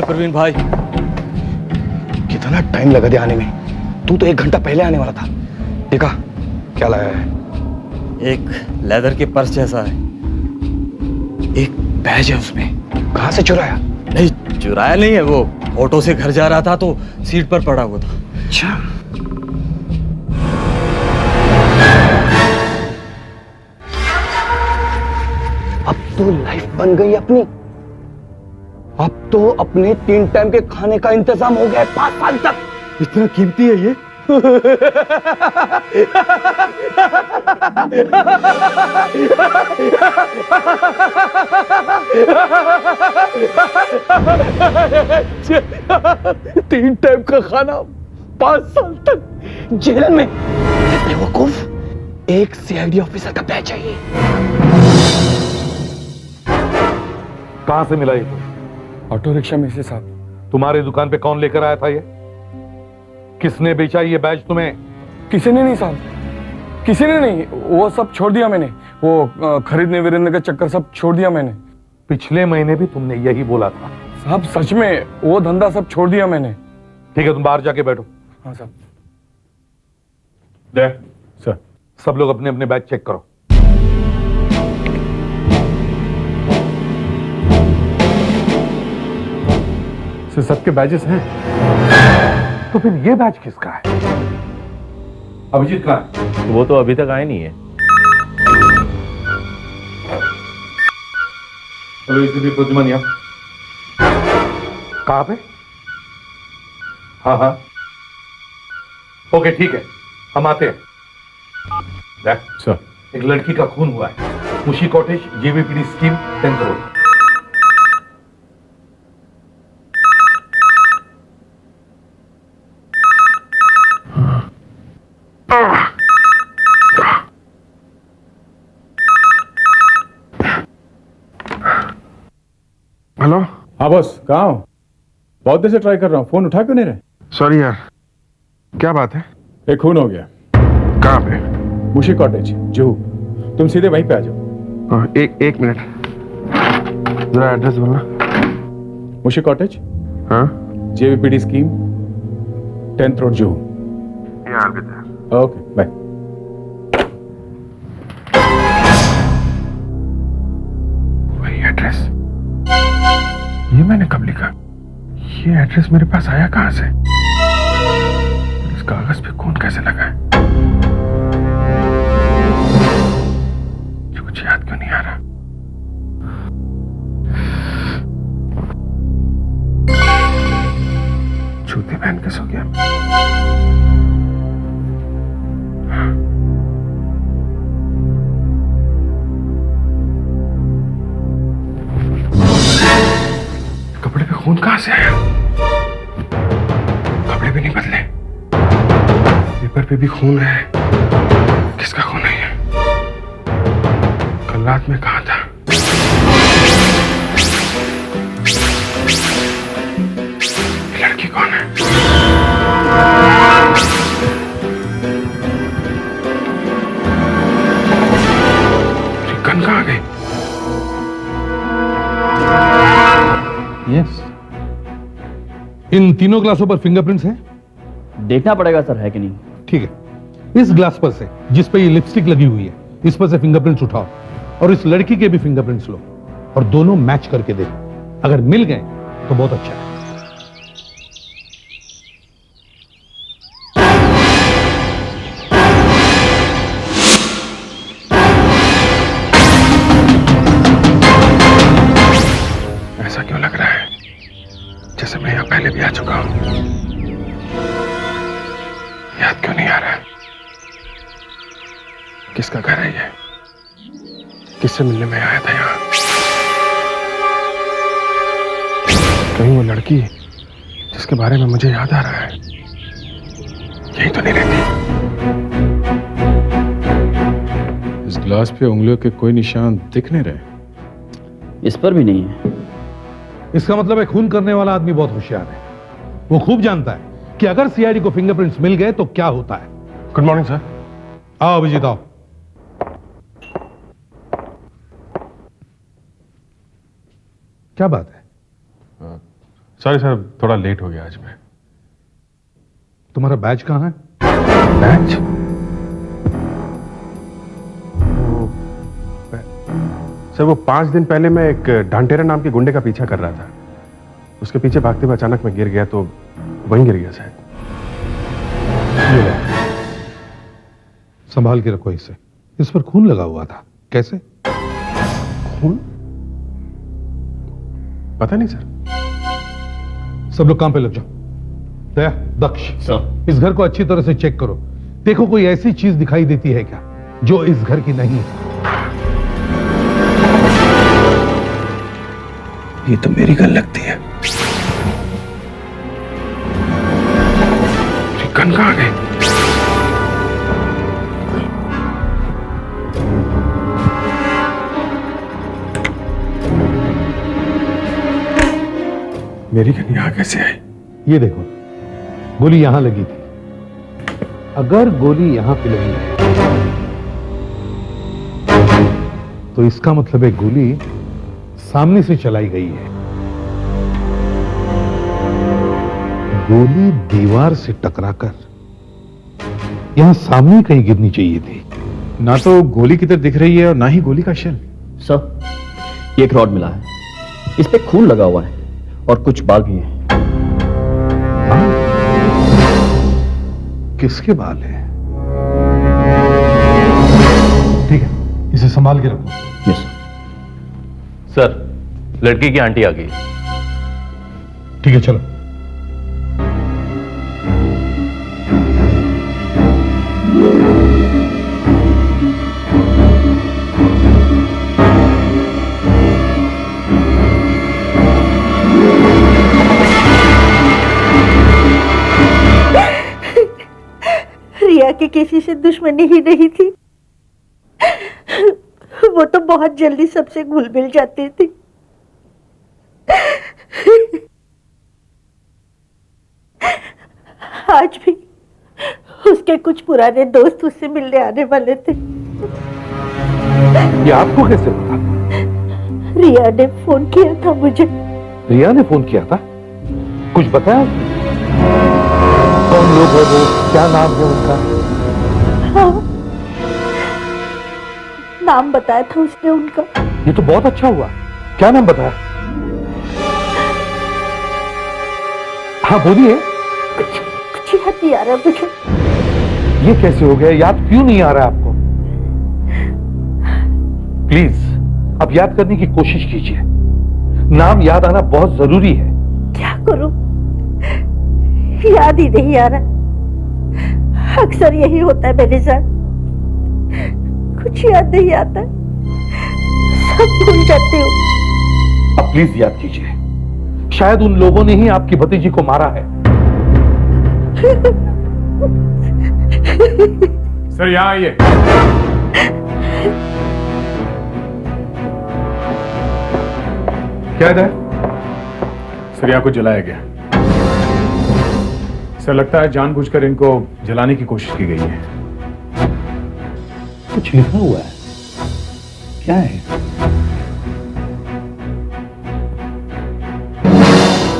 प्रवीण भाई। कितना टाइम लगा दिया आने में? तू तो 1 घंटा पहले आने वाला था। देखा क्या लाया है? एक लेदर के पर्स जैसा है। एक बैज है उसमें। कहाँ से चुराया? नहीं, चुराया नहीं है, वो ऑटो से घर जा रहा था तो सीट पर पड़ा हुआ था। अच्छा, अब तो लाइफ बन गई अपनी। अब तो अपने 3 टाइम के खाने का इंतजाम हो गया है 5 साल तक। इतना कीमती है ये? तीन टाइम का खाना 5 साल तक जेल में। बेवकूफ, एक सीआईडी ऑफिसर का बैच चाहिए। कहां से मिला ये? ऑटो रिक्शा में से साहब। तुम्हारी दुकान पे कौन लेकर आया था ये? किसने बेचा ये बैज तुम्हें? किसी ने नहीं साहब, किसी ने नहीं। वो सब छोड़ दिया मैंने। वो खरीदने विरीदने का चक्कर सब छोड़ दिया मैंने। पिछले महीने भी तुमने यही बोला था। साहब सच में वो धंधा सब छोड़ दिया मैंने। ठीक है, तुम बाहर जाके बैठो। हाँ साहब। जय सर, सब लोग अपने अपने बैग चेक करो। सर सबके बैजेस हैं। तो फिर ये बैच किसका है? अभिजीत कहाँ है? वो तो अभी तक आए नहीं है। हेलो एसीपी प्रद्युमन, कहाँ पे? हाँ हाँ, ओके ठीक है, हम आते हैं। सर, एक लड़की का खून हुआ है, Mushi cottage, JVPD scheme, 10th road. Hello. हाँ बॉस, कहाँ हो? बहुत देर से ट्राई कर रहा हूँ, फोन उठा क्यों नहीं रहे? सॉरी यार, क्या बात है? एक खून हो गया। कहाँ पे? मुशी कॉटेज, जुहू। तुम सीधे वहीं पे आ जाओ। एक मिनट, जरा एड्रेस बोलना। मुशी कॉटेज, हाँ, JVPD scheme, 10th road, Juhu. Okay bye. वही एड्रेस। ये मैंने कब लिखा? ये एड्रेस मेरे पास आया कहां से? इस कागज पे कौन कैसे लगा है? कुछ याद क्यों नहीं आ रहा? जूते पहन के सो गया। कपड़े पे खून कहां से आया? कपड़े भी नहीं बदले, पेपर पे भी खून है। किसका खून है ये? कल रात में कहां था? ये लड़की कौन है? गन कहां गई? यस, इन तीनों ग्लासों पर फिंगरप्रिंट्स हैं? देखना पड़ेगा सर, है कि नहीं। ठीक है, इस ग्लास पर से जिस पर ये लिपस्टिक लगी हुई है, इस पर से फिंगरप्रिंट्स उठाओ और इस लड़की के भी फिंगरप्रिंट्स लो और दोनों मैच करके देखो। अगर मिल गए तो बहुत अच्छा है। ऐसा क्यों लग रहा है जैसे मैं यहाँ पहले भी आ चुका हूँ? याद क्यों नहीं आ रहा? किसका घर है ये? किससे मिलने में आया था यहाँ? कहीं वो लड़की जिसके बारे में मुझे याद आ रहा है यही तो नहीं रहती? इस ग्लास पे उंगलियों के कोई निशान दिख नहीं रहे। इस पर भी नहीं है। इसका मतलब है खून करने वाला आदमी बहुत होशियार है। वो खूब जानता है कि अगर सीआईडी को फिंगरप्रिंट्स मिल गए तो क्या होता है। Good morning sir. आओ अभिजीत, आओ। क्या बात है? सॉरी सर, थोड़ा लेट हो गया आज मैं। तुम्हारा बैच कहाँ है? बैच? सर वो 5 दिन पहले मैं एक ढांटेरा नाम के गुंडे का पीछा कर रहा था। उसके पीछे भागते हुए अचानक मैं गिर गया, तो वहीं गिर गया शायद। ये लो। संभाल के रखो इसे। इस पर खून लगा हुआ था। कैसे? खून? पता नहीं सर। सब लोग काम पे लग जाओ। दया, दक्ष, सर। इस घर को अच्छी तरह से चेक करो। देखो कोई ऐसी चीज दिखाई देती है क्या जो इस घर की नहीं है। ये तो मेरी गन लगती है। गन कहाँ गई? मेरी गन यहां कैसे आई? ये देखो, गोली यहां लगी थी। अगर गोली यहां पे लगी है तो इसका मतलब है गोली सामने से चलाई गई है। गोली दीवार से टकराकर यहां सामने कहीं गिरनी चाहिए थी। ना तो गोली किधर दिख रही है और ना ही गोली का शेल। सर, ये एक रॉड मिला है। इस पे खून लगा हुआ है और कुछ बाल भी हैं। किसके बाल है? ठीक है, इसे संभाल के रखो। यस सर, लड़की की आंटी आ गई। ठीक है, चलो। रिया की किसी से दुश्मनी ही नहीं थी। वो तो बहुत जल्दी सबसे घुल मिल जाती थी। आज भी उसके कुछ पुराने दोस्त उससे मिलने आने वाले थे। ये आपको कैसे पता? रिया ने फोन किया था मुझे। रिया ने फोन किया था? कुछ बताया? कौन लोग है वो? क्या नाम है उनका? हाँ, नाम बताया था उसने उनका। ये तो बहुत अच्छा हुआ। क्या नाम बताया? हाँ बोलिए। कुछ याद नहीं आ रहा मुझे। ये कैसे हो गया? याद क्यों नहीं आ रहा आपको? प्लीज अब याद करने की कोशिश कीजिए। नाम याद आना बहुत जरूरी है। क्या करूं? याद ही नहीं आ रहा। अक्सर यही होता है मेरे साथ। कुछ याद नहीं आता, सब भूल जाती हूँ। अब प्लीज याद कीजिए। शायद उन लोगों ने ही आपकी भतीजी को मारा है। सर यहां आइए। क्या है? सर यहाँ को जलाया गया। सर लगता है जानबूझकर इनको जलाने की कोशिश की गई है। कुछ लिखा हुआ है। क्या है?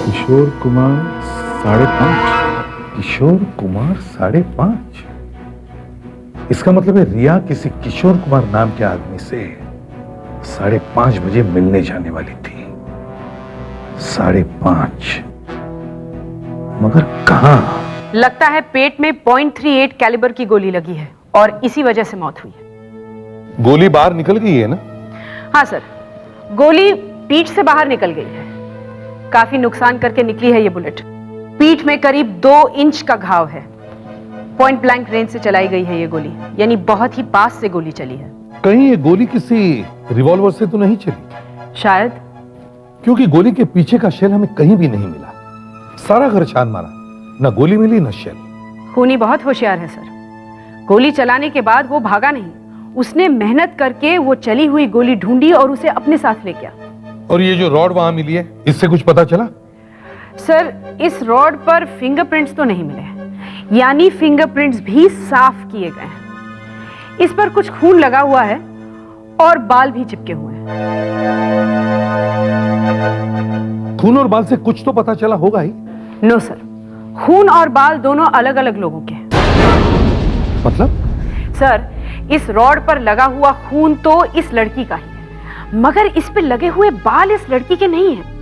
किशोर कुमार 5.5। किशोर कुमार 5.5। इसका मतलब है रिया किसी किशोर कुमार नाम के आदमी से 5:30 बजे मिलने जाने वाली थी। 5:30, मगर कहां? लगता है पेट में .38 कैलिबर की गोली लगी है और इसी वजह से मौत हुई है। गोली बाहर निकल गई है ना? हाँ सर, गोली पीठ से बाहर निकल गई है। काफी नुकसान करके निकली है ये बुलेट। पीठ में करीब 2 इंच का घाव है। पॉइंट ब्लैंक रेंज से चलाई गई है ये गोली, यानी बहुत ही पास से गोली चली है। कहीं ये गोली किसी रिवॉल्वर से तो नहीं चली? शायद, क्योंकि गोली के पीछे का शेल हमें कहीं भी नहीं मिला। सारा घर छान मारा, ना गोली मिली ना शेल। खूनी बहुत होशियार है सर। गोली चलाने के बाद वो भागा नहीं, उसने मेहनत करके वो चली हुई गोली ढूंढी और उसे अपने साथ ले गया। और ये जो रॉड वहां मिली है, इससे कुछ पता चला? सर, इस रॉड पर फिंगरप्रिंट्स तो नहीं मिले, यानी फिंगरप्रिंट्स भी साफ किए गए हैं। इस पर कुछ खून लगा हुआ है और बाल भी चिपके हुए हैं। खून और बाल से कुछ तो पता चला होगा ही। नो सर, खून और बाल दोनों अलग अलग लोगों के हैं। मतलब? सर, इस रॉड पर लगा हुआ खून तो इस लड़की का ही है, मगर इस पे लगे हुए बाल इस लड़की के नहीं हैं।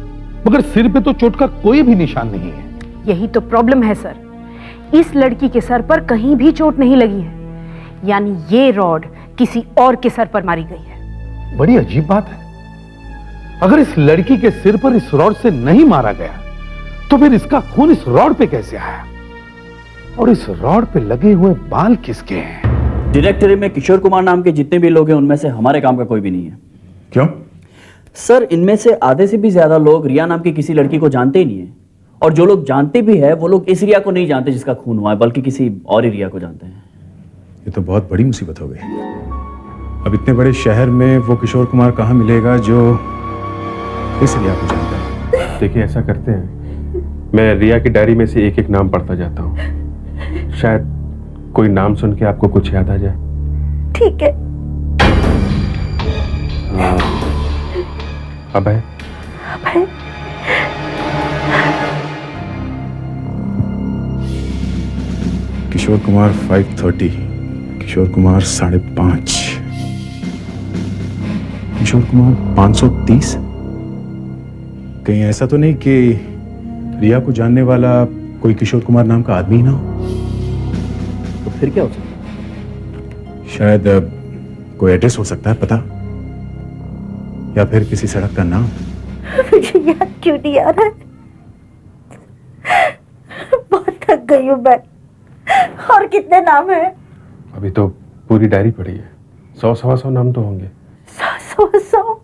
मगर सिर पे तो चोट का कोई भी निशान नहीं है। यही तो प्रॉब्लम है सर, इस लड़की के सर पर कहीं भी चोट नहीं लगी है, यानी ये रॉड किसी और के सर पर मारी गई है। बड़ी अजीब बात है। अगर इस लड़की के सिर पर इस रॉड से नहीं मारा गया तो फिर इसका खून इस रॉड पे कैसे आया? और इस रॉड पे लगे हुए बाल किसके हैं? डायरेक्टरी में किशोर कुमार नाम के जितने भी लोग हैं उनमें से हमारे काम का कोई भी नहीं है। क्यों? सर, इनमें से आधे से भी ज्यादा लोग रिया नाम की किसी लड़की को जानते ही नहीं है, और जो लोग जानते भी है वो लोग इस रिया को नहीं जानते जिसका खून हुआ है, बल्कि किसी और ही रिया को जानते हैं। ये तो बहुत बड़ी मुसीबत हो गई। अब इतने बड़े शहर में वो किशोर कुमार कहाँ मिलेगा जो इस रिया को जानता है? देखिए, ऐसा करते हैं, मैं रिया की डायरी में से एक एक नाम पढ़ता जाता हूँ, शायद कोई नाम सुन के आपको कुछ याद आ जाए। ठीक है। अभय। अभय। किशोर कुमार 530, किशोर कुमार 5.5, किशोर कुमार 530। कहीं ऐसा तो नहीं कि रिया को जानने वाला कोई किशोर कुमार नाम का आदमी ना हो? तो फिर क्या हो सकता? शायद कोई एड्रेस हो सकता है पता, या फिर किसी सड़क का नाम। मुझे याद क्यों नहीं आ रहा है? बहुत थक गई हूँ मैं। और कितने नाम हैं? अभी तो पूरी डायरी पड़ी है, 100-125 नाम तो होंगे। 100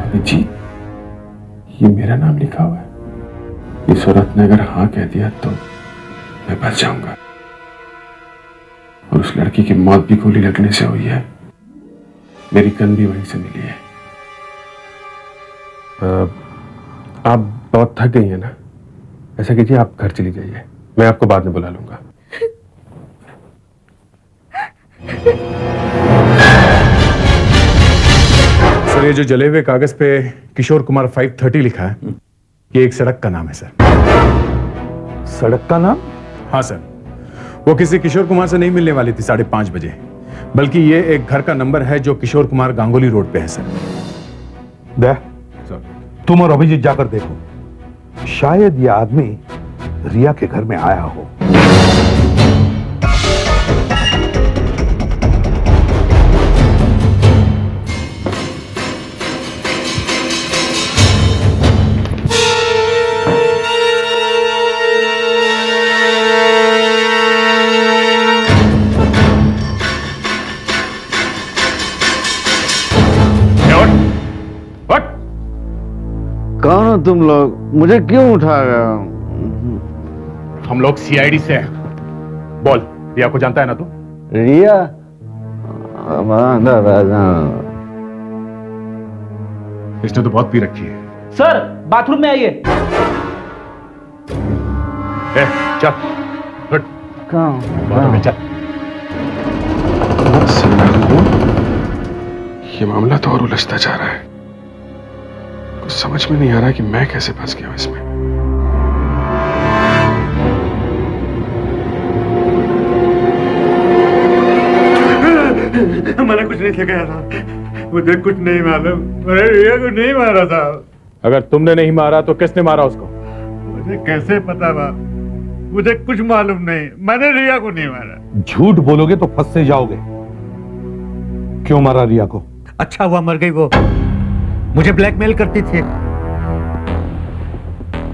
अभी जी, ये मेरा नाम लिखा हुआ है। इस औरत ने अगर हाँ कह दिया तो मैं बच जाऊंगा। और उस लड़की की मौत भी गोली लगने से हुई है, मेरी गन भी वहीं से मिली है। आप बहुत थक गई हैं ना, ऐसा कीजिए आप घर चली जाइए, मैं आपको बाद में बुला लूंगा। सर, ये जो जले हुए कागज पे किशोर कुमार 530 लिखा है, ये एक सड़क का नाम है सर। सड़क का नाम? हाँ सर, वो किसी किशोर कुमार से नहीं मिलने वाली थी 5:30 बजे, बल्कि ये एक घर का नंबर है जो किशोर कुमार गांगुली रोड पे है सर। दे सर, तुम और अभिजीत जाकर देखो, शायद ये आदमी रिया के घर में आया हो। कौन हो तुम लोग? मुझे क्यों उठा रहे हो? हम लोग सीआईडी से हैं। बोल, रिया को जानता है ना तू? रिया? इसने तो बहुत पी रखी है। सर, बाथरूम में आइए। चल, गुड। कहाँ? चल। ये मामला तो और उलझता जा रहा है, कुछ समझ में नहीं आ रहा कि मैं कैसे फंस गया इसमें। मैंने कुछ नहीं किया था, मुझे कुछ नहीं मालूम, मैंने रिया को नहीं मारा था। अगर तुमने नहीं मारा तो किसने मारा उसको? मुझे कैसे पता बाप, मुझे कुछ मालूम नहीं, मैंने रिया को नहीं मारा। झूठ बोलोगे तो फंस से जाओगे। क्यों मारा रिया को? अच्छा हुआ मर गई वो, मुझे ब्लैकमेल करती थी।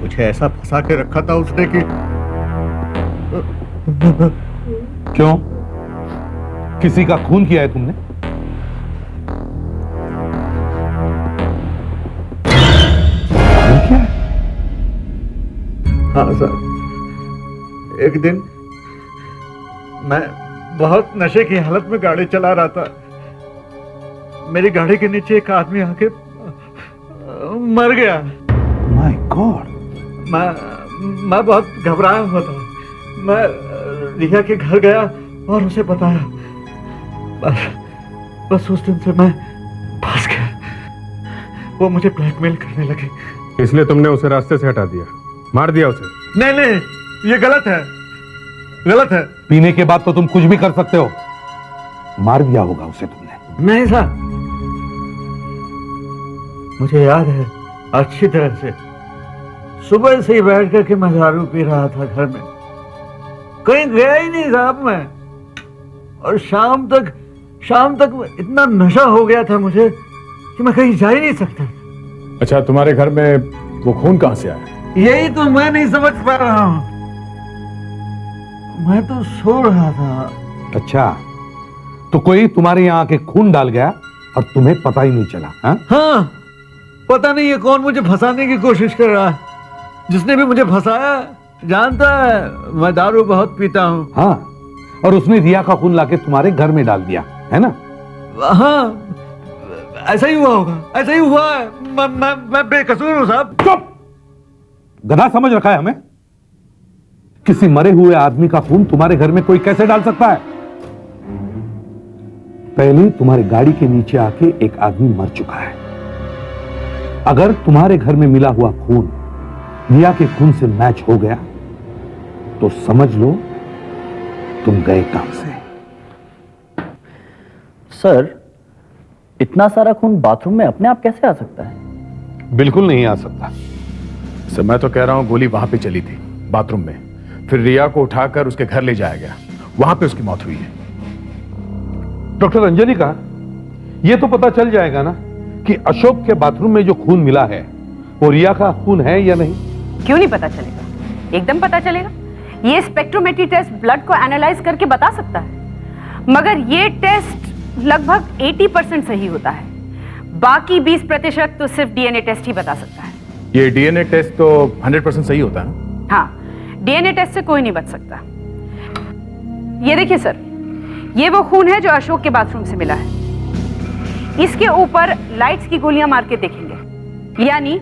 मुझे ऐसा फंसा के रखा था उसने कि क्यों? किसी का खून किया है तुमने? खून किया है? हाँ सर, एक दिन मैं बहुत नशे की हालत में गाड़ी चला रहा था, मेरी गाड़ी के नीचे एक आदमी आके मर गया। My God. मैं बहुत घबराया हुआ था। मैं रिया के घर गया और उसे बताया। बस उस दिन से मैं फंस गया। वो मुझे ब्लैकमेल करने लगी। इसलिए तुमने उसे रास्ते से हटा दिया, मार दिया उसे? नहीं नहीं, ये गलत है, गलत है। पीने के बाद तो तुम कुछ भी कर सकते हो। मार दिया होगा उसे तुमने। नहीं साहब, मुझे याद है अच्छी तरह से, सुबह से ही बैठ करके मैं दारू पी रहा था घर में, कहीं गया ही नहीं साहब मैं। और शाम तक इतना नशा हो गया था मुझे कि मैं कहीं जा ही नहीं सकता। अच्छा, तुम्हारे घर में वो खून कहां से आया? यही तो मैं नहीं समझ पा रहा हूं। मैं तो सो रहा था। अच्छा, तो कोई तुम्हारे यहाँ आके खून डाल गया और तुम्हें पता ही नहीं चला? हाँ, पता नहीं ये कौन मुझे फंसाने की कोशिश कर रहा है। जिसने भी मुझे फंसाया जानता है मैं दारू बहुत पीता हूँ। हाँ, और उसने रिया का खून लाके तुम्हारे घर में डाल दिया है ना? हाँ, ऐसा ही हुआ होगा, ऐसा ही हुआ है। मैं बेकसूर हूँ साहब। चुप! गधा समझ रखा है हमें? किसी मरे हुए आदमी का खून तुम्हारे घर में कोई कैसे डाल सकता है? पहले तुम्हारी गाड़ी के नीचे आके एक आदमी मर चुका है। अगर तुम्हारे घर में मिला हुआ खून रिया के खून से मैच हो गया तो समझ लो तुम गए काम से। सर, इतना सारा खून बाथरूम में अपने आप कैसे आ सकता है? बिल्कुल नहीं आ सकता। सर, मैं तो कह रहा हूं गोली वहां पे चली थी, बाथरूम में। फिर रिया को उठाकर उसके घर ले जाया गया, वहां पे उसकी मौत हुई है। डॉक्टर अंजलि का यह तो पता चल जाएगा ना कि अशोक के बाथरूम में जो खून मिला है वो रिया का खून है या नहीं? क्यों नहीं पता चलेगा? एकदम पता चलेगा। ये स्पेक्ट्रोमेट्री टेस्ट ब्लड को एनालाइज करके बता सकता है, मगर ये टेस्ट लगभग 80% सही होता है। बाकी 20% तो सिर्फ डीएनए टेस्ट ही बता सकता है। ये डीएनए टेस्ट तो 100% सही होता है ना? हाँ, डीएनए टेस्ट से कोई नहीं बच सकता। ये देखिए सर, ये वो खून है जो अशोक के बाथरूम से मिला है। इसके ऊपर लाइट्स की गोलियां मार के देखेंगे, यानी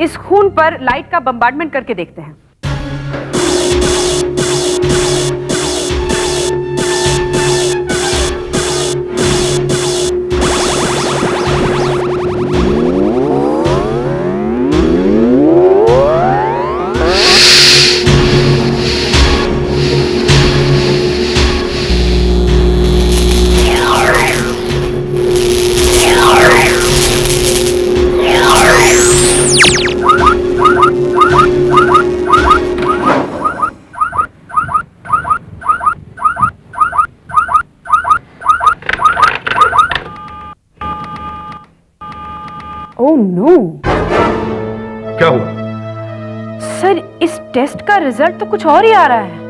इस खून पर लाइट का बम्बार्डमेंट करके देखते हैं। Oh no! क्या हुआ? सर, इस टेस्ट का रिजल्ट तो कुछ और ही आ रहा है।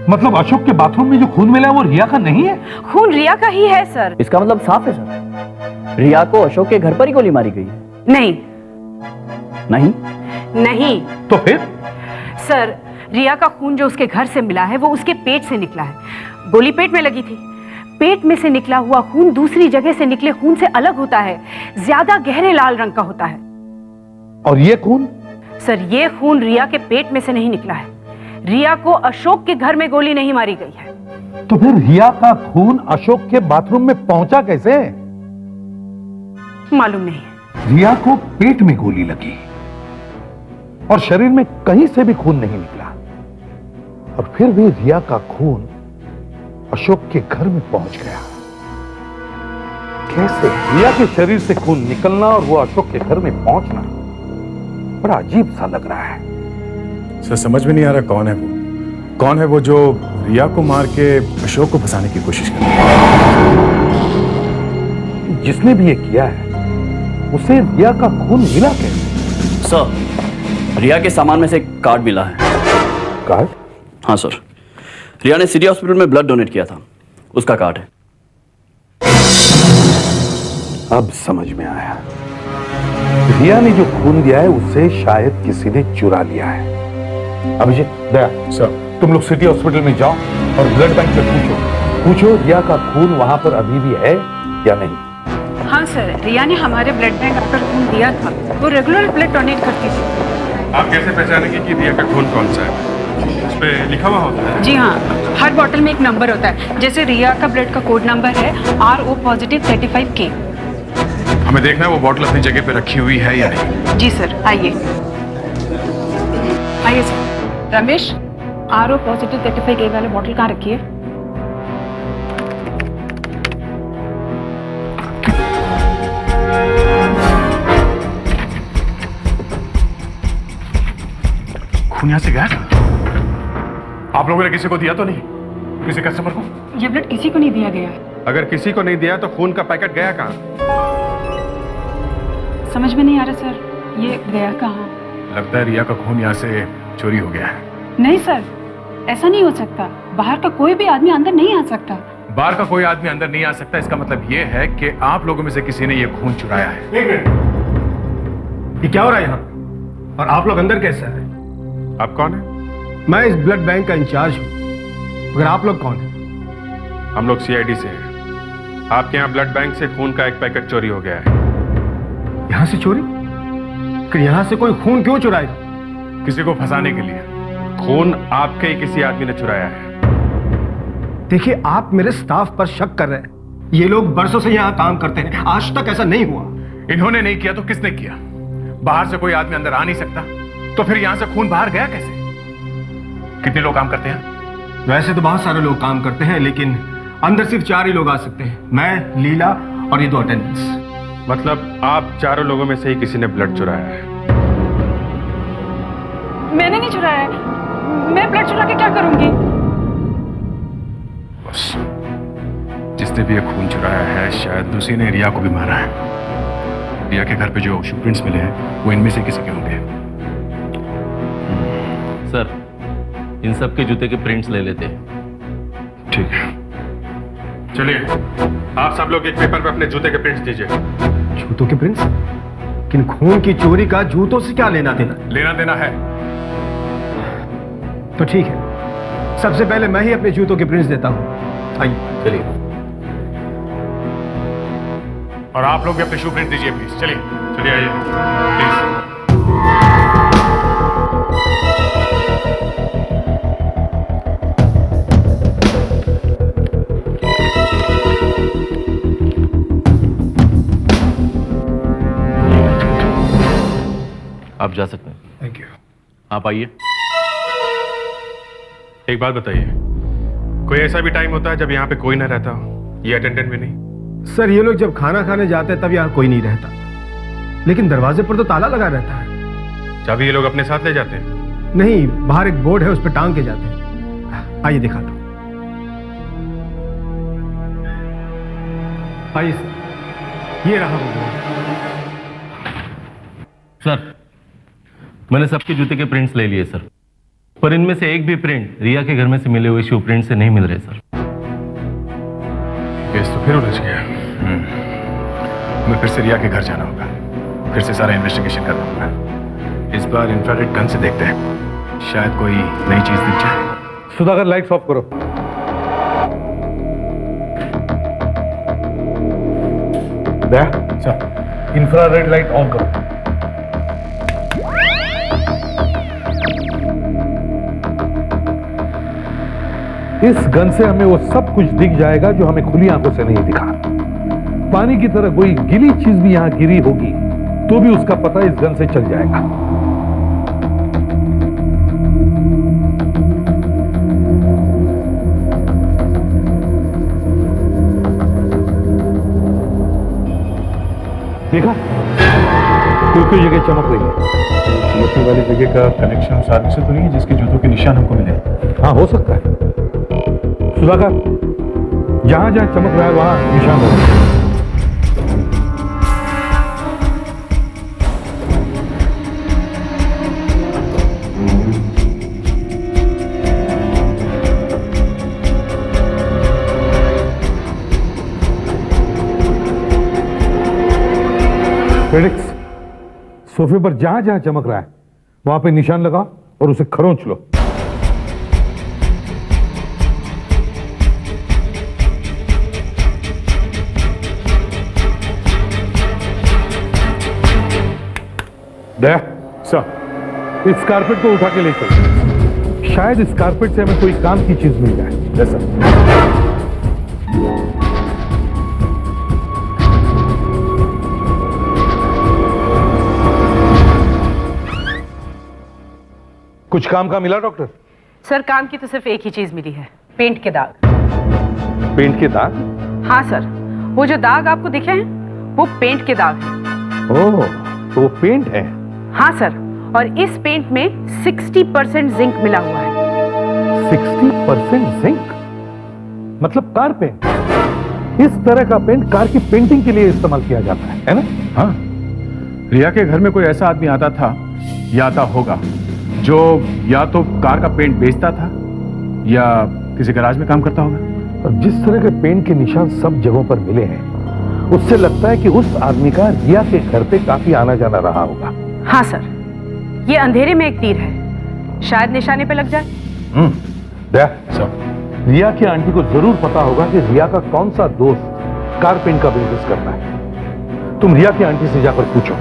मतलब अशोक के बाथरूम में जो खून मिला है वो रिया का नहीं है? खून रिया का ही है सर। इसका मतलब साफ है सर, रिया को अशोक के घर पर ही गोली मारी गई है। नहीं नहीं नहीं। तो फिर? सर, रिया का खून जो उसके घर से मिला है वो उसके पेट से निकला है। गोली पेट में लगी थी। पेट में से निकला हुआ खून दूसरी जगह से निकले खून से अलग होता है, ज्यादा गहरे लाल रंग का होता है। और ये खून? सर, ये खून रिया के पेट में से नहीं निकला है। रिया को अशोक के घर में गोली नहीं मारी गई है। तो फिर रिया का खून अशोक के बाथरूम में पहुंचा कैसे? मालूम नहीं। रिया को पेट में गोली लगी और शरीर में कहीं से भी खून नहीं निकला, और फिर भी रिया का खून अशोक के घर में पहुंच गया। कैसे? रिया के शरीर से खून निकलना और वो अशोक के घर में पहुंचना बड़ा अजीब सा लग रहा है। सर, समझ में नहीं आ रहा कौन है वो। कौन है वो जो रिया को मार के अशोक को फंसाने की कोशिश कर रहा है? जिसने भी ये किया है उसे रिया का खून मिला कैसे? सर, रिया के सामान में से एक कार्ड मिला है। कार्ड? हाँ सर, रिया ने सिटी हॉस्पिटल में ब्लड डोनेट किया था, उसका कार्ड है। अब समझ में आया। रिया ने जो खून दिया है उससे शायद किसी ने चुरा लिया है। अभिजीत, दया सर, तुम लोग सिटी हॉस्पिटल में जाओ और ब्लड बैंक से पूछो रिया का खून वहां पर अभी भी है या नहीं। हाँ सर, रिया ने हमारे ब्लड बैंक आकर खून दिया था। वो रेगुलर ब्लड डोनेट करती थी। आप कैसे पहचानेंगे कि रिया का खून कौन सा है? उस पे लिखा हुआ होता है? जी हाँ, हर बॉटल में एक नंबर होता है। जैसे रिया का ब्लड का कोड नंबर है RO+35K। हमें देखना है वो बॉटल अपनी जगह पे रखी हुई है या नहीं। जी सर, आइए आइए sir. Ramesh, RO positive 35K वाले बॉटल कहाँ रखी है? खून यहाँ से गया? आप लोगों ने किसी को दिया तो नहीं? किसी कस्टमर को? ये ब्लड किसी को नहीं दिया गया। अगर किसी को नहीं दिया तो खून का पैकेट गया कहाँ? समझ में नहीं आ रहा सर, ये गया कहाँ? लगता है रिया का खून यहाँ से चोरी हो गया है। नहीं सर, ऐसा नहीं हो सकता। बाहर का कोई भी आदमी अंदर नहीं आ सकता। बाहर का कोई आदमी अंदर नहीं आ सकता, इसका मतलब ये है कि आप लोगों में से किसी ने ये खून चुराया है। एक मिनट, ये क्या हो रहा है यहाँ? और आप लोग अंदर कैसे आए? आप कौन है? मैं इस ब्लड बैंक का इंचार्ज हूँ। मगर आप लोग कौन हैं? हम लोग CID से हैं। आपके यहाँ ब्लड बैंक से खून का एक पैकेट चोरी हो गया है। यहाँ से चोरी? कि यहाँ से कोई खून क्यों चुराएगा? किसी को फंसाने के लिए। खून आपके ही किसी आदमी ने चुराया है। देखिए, आप मेरे स्टाफ पर शक कर रहे हैं। ये लोग बरसों से यहाँ काम करते हैं, आज तक ऐसा नहीं हुआ। इन्होंने नहीं किया तो किसने किया? बाहर से कोई आदमी अंदर आ नहीं सकता, तो फिर यहां से खून बाहर गया कैसे? कितने लोग काम करते हैं? वैसे तो बहुत सारे लोग काम करते हैं, लेकिन अंदर सिर्फ 4 ही लोग आ सकते हैं। मैं, लीला और ये 2 अटेंडेंट्स। मतलब आप चारों लोगों में से ही किसी ने ब्लड चुराया है? मैंने नहीं चुराया है। मैं ब्लड चुरा के क्या करूंगी? बस, जिसने भी ये खून चुराया है शायद उसी ने रिया को भी मारा है। रिया के घर पे जो शू प्रिंट्स मिले हैं वो इनमें से किसी के होंगे। सर, इन सब के जूते के प्रिंट्स ले लेते हैं। ठीक है, चलिए आप सब लोग एक पेपर पे अपने जूते के प्रिंट्स दीजिए। जूतों के प्रिंट्स? किन खून की चोरी का जूतों से क्या लेना देना? लेना देना है तो ठीक है, सबसे पहले मैं ही अपने जूतों के प्रिंट्स देता हूं। आइए। चलिए। और आप लोग भी अपने शू प्रिंट दीजिए प्लीज। चलिए चलिए आइए प्लीज। आप जा सकते हैं। Thank you. आप आइए। एक बात बताइए, कोई ऐसा भी टाइम होता है जब यहाँ पे कोई ना रहता हो? ये अटेंडेंट भी नहीं? सर, ये लोग जब खाना खाने जाते हैं तब यहाँ कोई नहीं रहता, लेकिन दरवाजे पर तो ताला लगा रहता है। चाबी ये लोग अपने साथ ले जाते हैं? नहीं, बाहर एक बोर्ड है, उस पर टांग के जाते हैं। आइए दिखाता हूं। आइए सर, ये रहा वो बोर्ड। सर, मैंने सबके जूते के प्रिंट्स ले लिए सर, पर इनमें से एक भी प्रिंट रिया के घर में से मिले हुए शू प्रिंट से नहीं मिल रहे सर। केस तो फिर उलझ गया। हमें फिर से रिया के घर जाना होगा, फिर से सारा इन्वेस्टिगेशन करना होगा। इस बार इंफ्रारेड गन से देखते हैं, शायद कोई नई चीज दिख जाए। सुधाकर, लाइट्स ऑफ करो। सर, इंफ्रारेड लाइट ऑन करो। इस गन से हमें वो सब कुछ दिख जाएगा जो हमें खुली आंखों से नहीं दिखा। पानी की तरह कोई गिली चीज भी यहां गिरी होगी तो भी उसका पता इस गन से चल जाएगा। देखा, कोई जगह चमक रही है। चमकने वाली जगह का कनेक्शन उस आदमी से तो नहीं है जिसके जूतों के निशान हमको मिले? हाँ, हो सकता है। सुधाकर, जहां जहां चमक रहा है वहां निशान होगा। फेलिक्स, सोफे पर जहां जहां चमक रहा है वहां पे निशान लगाओ और उसे खरोंच लो। दया सर, इस कारपेट को उठा के ले चलो। शायद इस कारपेट से हमें कोई काम की चीज मिल जाए। जैसा कुछ काम का मिला डॉक्टर? सर काम की तो सिर्फ एक ही चीज मिली है, पेंट के दाग। पेंट के दाग? हाँ सर, वो जो दाग आपको दिखे हैं वो पेंट के दाग हैं। ओह, तो वो पेंट है? हाँ सर, और इस पेंट में 60% जिंक मिला हुआ है। 60% जिंक? मतलब कार पेंट? इस तरह का पेंट कार की पेंटिंग के लिए इस्तेमाल किया जाता है ना? हाँ, रिया के घर में कोई ऐसा आदमी आता था या आता होगा जो या तो कार का पेंट बेचता था या किसी गैराज में काम करता होगा। और जिस तरह के पेंट के निशान सब जगहों पर मिले हैं, उससे लगता है कि उस आदमी का रिया के घर पे काफी आना जाना रहा होगा। हाँ सर, ये अंधेरे में एक तीर है, शायद निशाने पे लग जाए। रिया की आंटी को जरूर पता होगा कि रिया का कौन सा दोस्त कार पेंट का बिजनेस करता है। तुम रिया की आंटी से जाकर पूछो,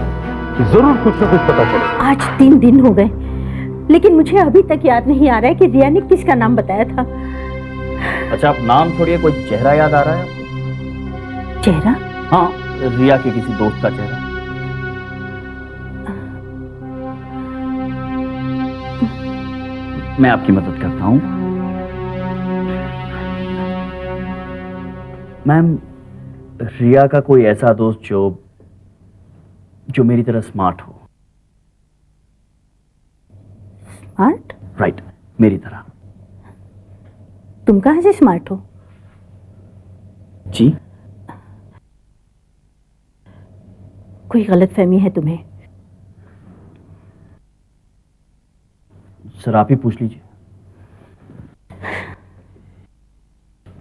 जरूर कुछ ना कुछ पता चले। आज 3 दिन हो गए, लेकिन मुझे अभी तक याद नहीं आ रहा है कि रिया ने किसका नाम बताया था। अच्छा, आप नाम छोड़िए, कोई चेहरा याद आ रहा है आपको? चेहरा? हाँ, रिया के किसी दोस्त का चेहरा। मैं आपकी मदद करता हूं। मैम, रिया का कोई ऐसा दोस्त जो मेरी तरह स्मार्ट हो। स्मार्ट? राइट, मेरी तरह। तुम कहां से स्मार्ट हो? जी? कोई गलतफहमी है तुम्हें? सर आप ही पूछ लीजिए।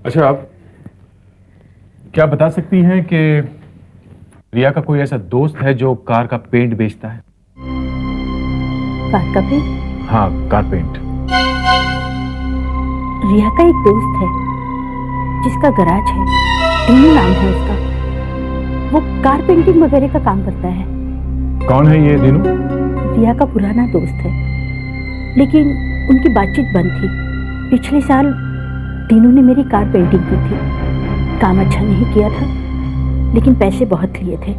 अच्छा, आप क्या बता सकती हैं कि रिया का कोई ऐसा दोस्त है जो कार का पेंट बेचता है? कार का पेंट? हाँ, कार पेंट। रिया का एक दोस्त है जिसका गराज है, दीनू नाम है उसका। वो कार पेंटिंग वगैरह का काम करता है। कौन है ये दीनू? रिया का पुराना दोस्त है, लेकिन उनकी बातचीत बंद थी। पिछले साल दीनू ने मेरी कार पेंटिंग की थी। काम अच्छा नहीं किया था, लेकिन पैसे बहुत लिए थे,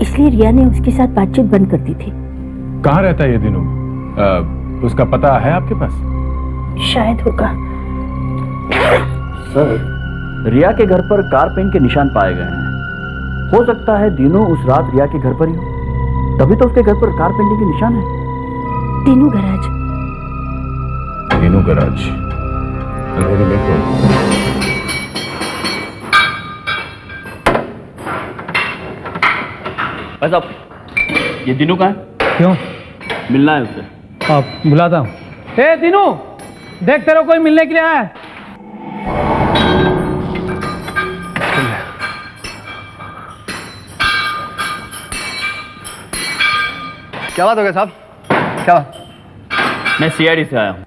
इसलिए रिया ने उसके साथ बातचीत बंद कर दी थी। कहाँ रहता है ये दीनू? उसका पता है आपके पास? शायद होगा। सर, रिया के घर पर कार पेंट के निशान पाए गए हैं। हो सकता है दीनू उस रात रिया के घर पर ही हो, तभी तो उसके घर पर कार पेंटिंग के निशान है। दीनू गराज। दीनू गराज। अंधेरे में तो भाई साहब, ये दीनू का है? क्यों? मिलना है उससे। आप बुलाता हूँ। ए दीनू, देख तेरे कोई मिलने के लिए आया है। क्या बात हो गया साहब? क्या बात? मैं सीआईडी से आया हूँ।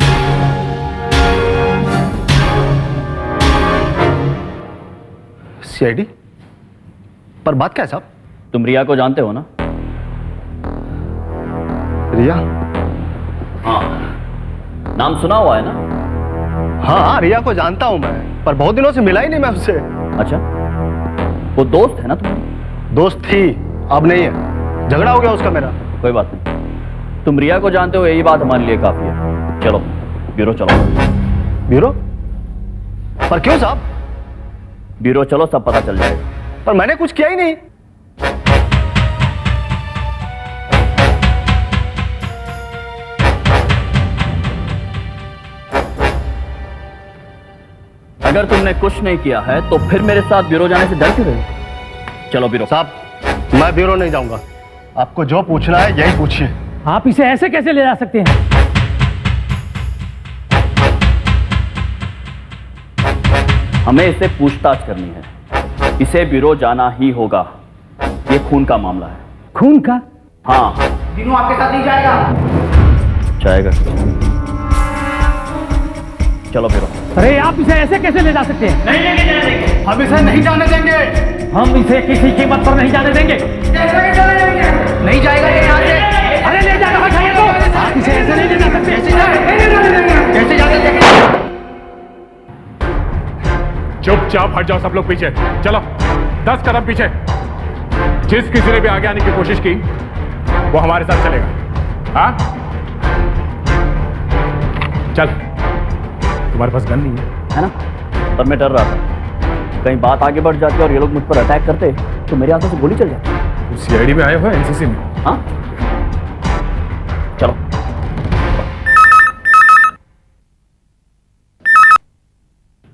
सीआईडी? पर बात क्या है साहब? तुम रिया को जानते हो ना? रिया? हाँ, नाम सुना हुआ है ना? हाँ, रिया को जानता हूं मैं, पर बहुत दिनों से मिला ही नहीं मैं उससे। अच्छा, वो दोस्त है ना तुम्हारी? दोस्त थी, अब नहीं है। झगड़ा हो गया उसका मेरा। कोई बात नहीं, तुम रिया को जानते हो, यही बात हमारे लिए काफी है। चलो ब्यूरो चलो। ब्यूरो? पर क्यों साहब? ब्यूरो चलो, सब पता चल जाएगा। पर मैंने कुछ किया ही नहीं। अगर तुमने कुछ नहीं किया है तो फिर मेरे साथ ब्यूरो जाने से डर क्यों रहे? चलो ब्यूरो। साहब, मैं ब्यूरो नहीं जाऊंगा। आपको जो पूछना है यही पूछिए। आप इसे ऐसे कैसे ले जा सकते हैं? हमें इसे पूछताछ करनी है, इसे ब्यूरो जाना ही होगा। ये खून का मामला है। खून का? हाँ। दीनू आपके साथ नहीं जाएगा? जाएगा। चलो ब्यूरो। अरे आप इसे ऐसे कैसे ले जा सकते हैं? नहीं लेके जाने देंगे। हम इसे नहीं जाने देंगे। हम इसे किसी कीमत पर नहीं जाने देंगे। नहीं जाएगा ये यहाँ से। अरे ले जाना चाहिए तो। आप इसे ऐसे नहीं ले जा सकते। कैसे जाने देंगे? चुपचाप हट जाओ सब लोग पीछे। चलो 10 कदम पीछे। जिस किसी ने भी आगे आने की कोशिश की वो हमारे साथ चलेगा। हाँ? चल, तुम्हारे पास गन नहीं है ना? तब मैं डर रहा था कहीं बात आगे बढ़ जाती और ये लोग मुझ पर अटैक करते तो मेरे हाथों से गोली चल जाती। सीआईडी में आए हो एनसीसी में? हाँ, चलो।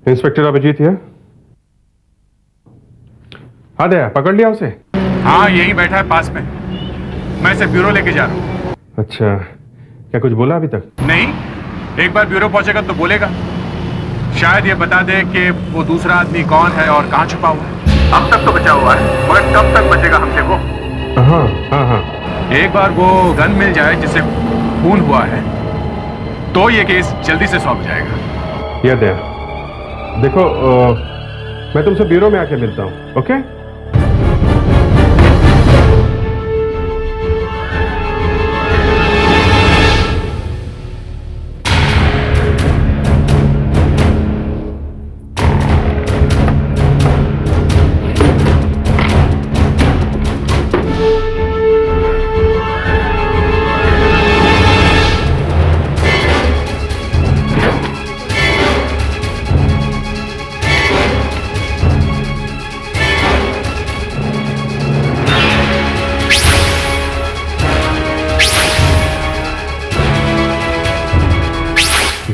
इंस्पेक्टर अभिजीत है? हाँ दया, पकड़ लिया उसे? हाँ, यही बैठा है पास में। मैं इसे ब्यूरो लेके जा रहा हूँ। अच्छा, क्या कुछ बोला अभी तक? नहीं, एक बार ब्यूरो पहुंचेगा तो बोलेगा। शायद ये बता दे कि वो दूसरा आदमी कौन है और कहाँ छुपा हुआ है। अब तक तो बचा हुआ है, मगर कब तक बचेगा हमसे वो? हाँ हाँ हाँ। एक बार वो गन मिल जाए जिससे खून हुआ है तो ये केस जल्दी से सॉल्व जाएगा। यह दया, देखो मैं तुमसे ब्यूरो में आके मिलता हूँ, ओके?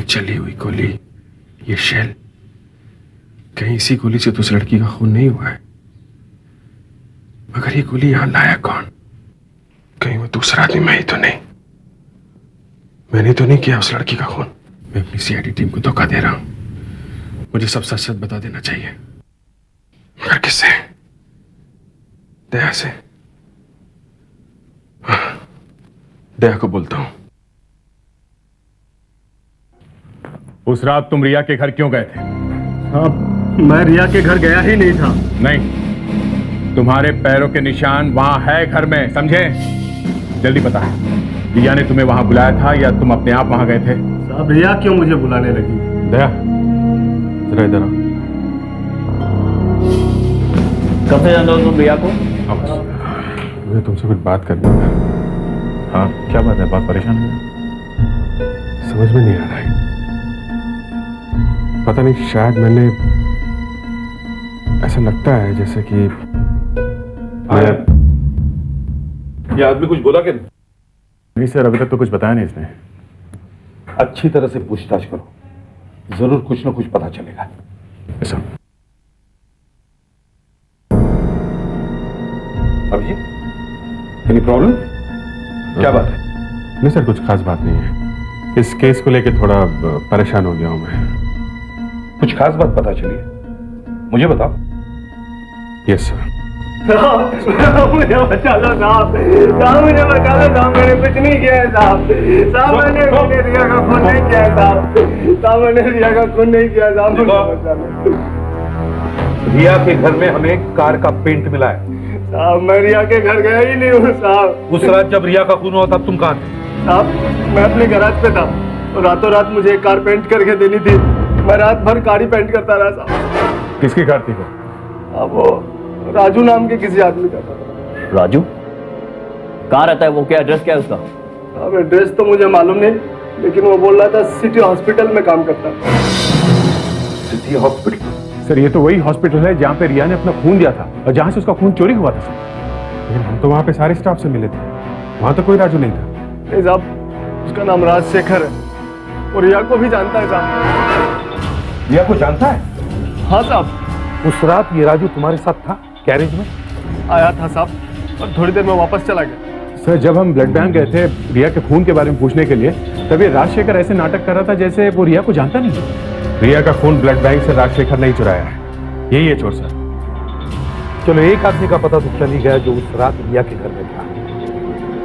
चली हुई गोली, ये शेल, कहीं इसी गोली से तो उस लड़की का खून नहीं हुआ है। मगर ये गोली यहां लाया कौन? कहीं वो दूसरा आदमी मैं ही तो नहीं? मैंने तो नहीं किया उस लड़की का खून। मैं अपनी सीआईडी टीम को धोखा दे रहा हूं। मुझे सब सच सच बता देना चाहिए। मगर किससे? दया से। हाँ, दया को बोलता हूं। उस रात तुम रिया के घर क्यों गए थे? साहब, मैं रिया के घर गया ही नहीं था। नहीं, तुम्हारे पैरों के निशान वहां है घर में, समझे? जल्दी बता, रिया ने तुम्हें वहां बुलाया था या तुम अपने आप वहां गए थे? साहब, रिया क्यों मुझे बुलाने लगी? दया, जरा इधर आओ। कब से जानते हो तुम रिया को? मुझे तुमसे कुछ बात करनी है। हाँ, क्या बात है? बहुत परेशान हो? समझ में नहीं आ रहा है। पता नहीं, शायद मैंने, ऐसा लगता है जैसे कि ये आदमी कुछ बोला कि नहीं? सर, अभी तक तो कुछ बताया नहीं इसने। अच्छी तरह से पूछताछ करो, जरूर कुछ ना कुछ पता चलेगा। ऐसा अभिजीत, एनी प्रॉब्लम? क्या बात है? नहीं सर, कुछ खास बात नहीं है। इस केस को लेकर थोड़ा परेशान हो गया हूं मैं। कुछ खास बात पता चली है? मुझे बताओ। Yes sir. मुझे बचा लो साहब, साहब मुझे बचा लो साहब, मैंने कुछ नहीं किया है साहब। साहब, मैंने रिया का खून नहीं किया है साहब। साहब, मैंने रिया का खून नहीं किया है साहब, मुझे बचा लो। रिया के घर में हमें कार का पेंट मिला है। साहब, मैं रिया के घर गया ही नहीं हूँ साहब। उस रात जब रिया का खून हुआ तब तुम कहाँ थे? साहब, मैं अपने गैराज पे था, रातों रात मुझे एक कार पेंट करके देनी थी। मैं रात भर कार ही पेंट करता रहा साहब। किसकी कार थी वो? अब वो राजू नाम के किसी आदमी का था। राजू? कहाँ रहता है वो? क्या एड्रेस क्या है उसका? अब एड्रेस तो मुझे मालूम नहीं, लेकिन वो बोल रहा था सिटी हॉस्पिटल में काम करता है। City hospital? सर, ये तो वही हॉस्पिटल है जहाँ पे रिया ने अपना खून दिया था और जहाँ से उसका खून चोरी हुआ था सर। लेकिन हम तो वहां पे सारे स्टाफ से मिले थे, वहां तो कोई राजू नहीं था। नहीं साहब, उसका नाम राजशेखर है और रिया को भी जानता है साहब। रिया को जानता है? हाँ साहब। उस रात ये राजू तुम्हारे साथ था कैरेज में? आया था साहब और थोड़ी देर में वापस चला गया। सर, जब हम ब्लड बैंक गए थे रिया के खून के बारे में पूछने के लिए, तब ये राजशेखर ऐसे नाटक कर रहा था जैसे वो रिया को जानता नहीं। रिया का खून ब्लड बैंक से राजशेखर नहीं चुराया है, यही है चोर सर। चलो, एक आदमी का पता तो चल ही गया जो उस रात रिया के घर में था।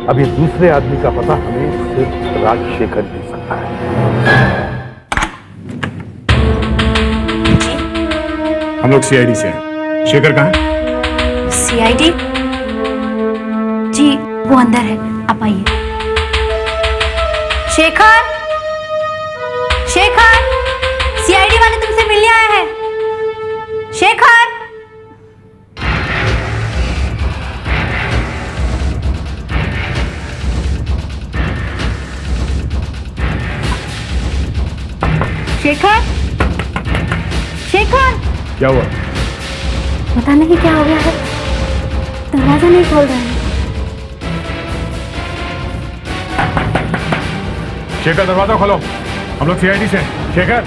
अब ये दूसरे आदमी का पता हमें सिर्फ राजशेखर दे सकता है। हम लोग सीआईडी से हैं। शेखर कहाँ है? सीआईडी? जी, वो अंदर है, आप आइए। शेखर, शेखर, सीआईडी वाले तुमसे मिलने आया है। शेखर! शेखर, शेखर, क्या हुआ? पता नहीं क्या हो गया है, दरवाजा नहीं खोल रहा है। शेखर दरवाजा खोलो, हम लोग सीआईडी से। शेखर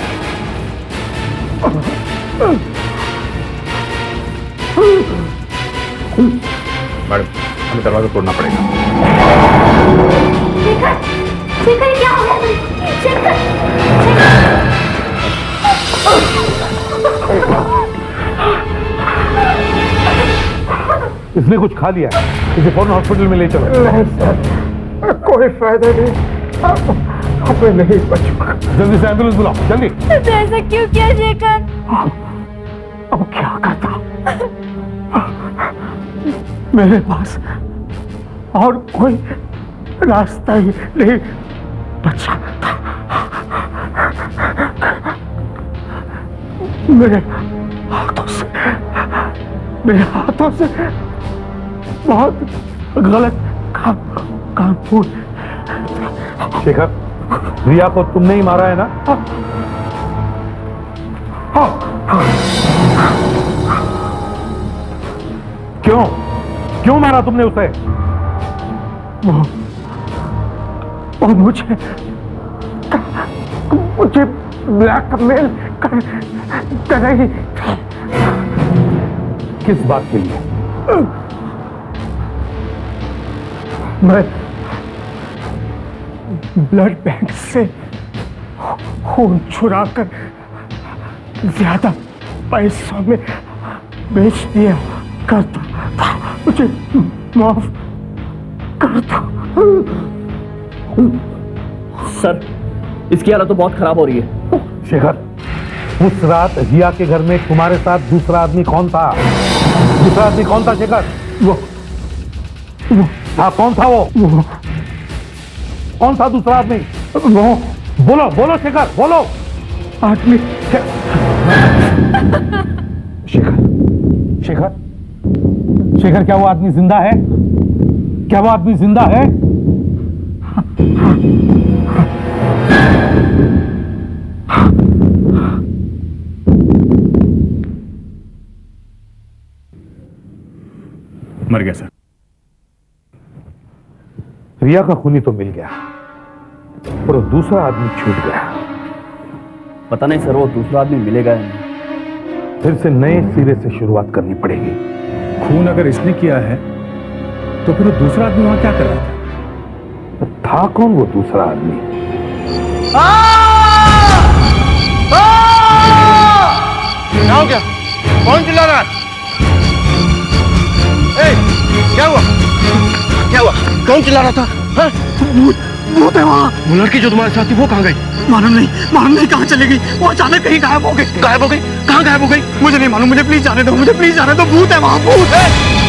मैडम, हमें दरवाजा तोड़ना पड़ेगा। शेखर, शेखर क्या हो गया? शेखर, इसने कुछ खा लिया, इसे फौरन हॉस्पिटल में ले चलो। नहीं सर, कोई फायदा नहीं, अब मैं नहीं बचूंगा। जल्दी से एम्बुलेंस बुलाओ, जल्दी। तो ऐसा क्यों किया शेखर? अब क्या करता? मेरे पास और कोई रास्ता ही नहीं बचा था। मेरे हाथों से बहुत गलत काम हुआ। शेखर, रिया को तुमने ही मारा है ना? क्यों मारा तुमने उसे? वो मुझे ब्लैकमेल कर रही। किस बात के लिए? मैं ब्लड बैंक से खून चुरा कर ज्यादा पैसों में बेच दिया करता था। मुझे माफ कर दो। सर, इसकी हालत तो बहुत खराब हो रही है। शेखर, उस रात रिया के घर में तुम्हारे साथ दूसरा आदमी कौन था? दूसरा आदमी कौन था शेखर? वो हाँ, कौन था वो? कौन था दूसरा आदमी? वो बोलो शेखर, बोलो। आदमी शेखर, क्या वो आदमी जिंदा है? क्या वो आदमी जिंदा है? मर गया सर। रिया का खूनी तो मिल गया, पर दूसरा आदमी छूट गया। पता नहीं सर, वो दूसरा आदमी मिलेगा या नहीं। फिर से नए सिरे से शुरुआत करनी पड़ेगी। खून अगर इसने किया है तो फिर वो दूसरा आदमी वहां क्या कर रहा था कौन वो दूसरा आदमी? क्या हो गया? कौन चिल्ला रहा है? क्या हुआ? क्या हुआ? कौन चिल्ला रहा था? भूत है वहाँ। वो लड़की जो तुम्हारे साथ थी वो कहाँ गई? मालूम नहीं कहाँ चली गई। वो अचानक कहीं गायब हो गई। गायब हो गई? कहाँ गायब हो गई? मुझे नहीं मालूम। मुझे प्लीज जाने दो, मुझे प्लीज जाने दो। भूत है वहाँ, भूत है।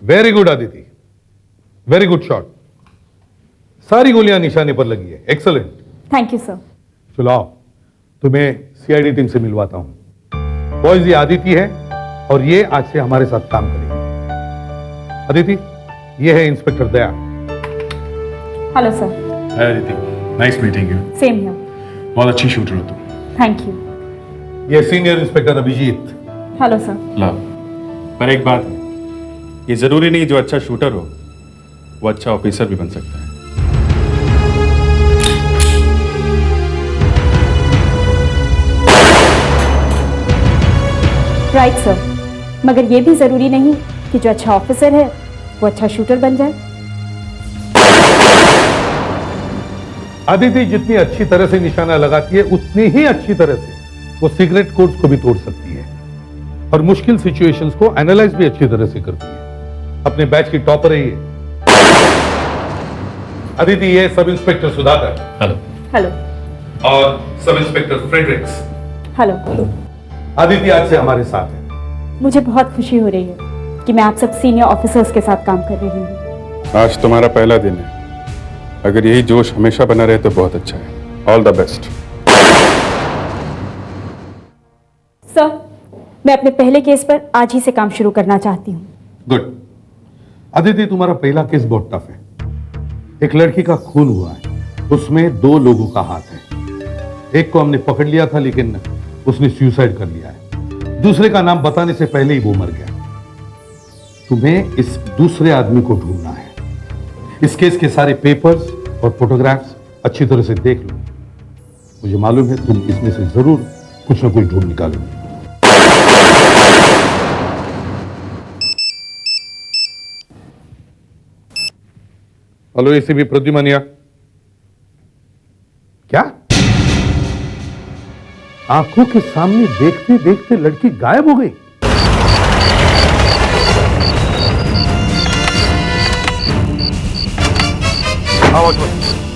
Very good Aditi, very good shot. सारी गोलियां निशाने पर लगी है। एक्सलेंट। Thank you sir. चलो आओ, तुम्हें सीआईडी टीम से मिलवाता हूं। बॉयज, ये आदिति है और ये आज से हमारे साथ काम करेगी। अदिति, ये है inspector Daya. Hello sir. Hi Aditi, nice meeting you. Same here. बहुत अच्छी शूटर हो तुम। Thank you. ये senior inspector Abhijeet. Hello sir. ला, पर एक बात है, ये जरूरी नहीं जो अच्छा शूटर हो वो अच्छा ऑफिसर भी बन सकता है। राइट सर, मगर ये भी जरूरी नहीं कि जो अच्छा ऑफिसर है वो अच्छा शूटर बन जाए। आदिति जितनी अच्छी तरह से निशाना लगाती है उतनी ही अच्छी तरह से वो सीक्रेट कोड्स को भी तोड़ सकती है और मुश्किल सिचुएशंस को एनालाइज भी अच्छी तरह से करती है। अपने बैच की टॉपर है ये। अदिति, ये sub inspector Sudhakar. Hello. Hello. और sub inspector Fredericks. Hello. Aditya आज से हमारे साथ है। मुझे बहुत खुशी हो रही है कि मैं आप सब सीनियर ऑफिसर्स के साथ काम कर रही हूँ। आज तुम्हारा पहला दिन है। अगर यही जोश हमेशा बना रहे तो बहुत अच्छा है। All the best. सर, मैं अपने पहले केस पर आज ही से काम शुरू करना चाहती हूँ। गुड। आदित्य, तुम्हारा पहला केस बहुत टफ है। एक लड़की का खून हुआ है, उसमें 2 लोगों का हाथ है। एक को हमने पकड़ लिया था लेकिन उसने सुसाइड कर लिया है। दूसरे का नाम बताने से पहले ही वो मर गया। तुम्हें इस दूसरे आदमी को ढूंढना है। इस केस के सारे पेपर्स और फोटोग्राफ्स अच्छी तरह से देख लो। मुझे मालूम है तुम इसमें से जरूर कुछ ना कुछ ढूंढ निकालोगे। हेलो एसीपी प्रद्युमनिया। क्या आंखों के सामने देखते देखते लड़की गायब हो गई?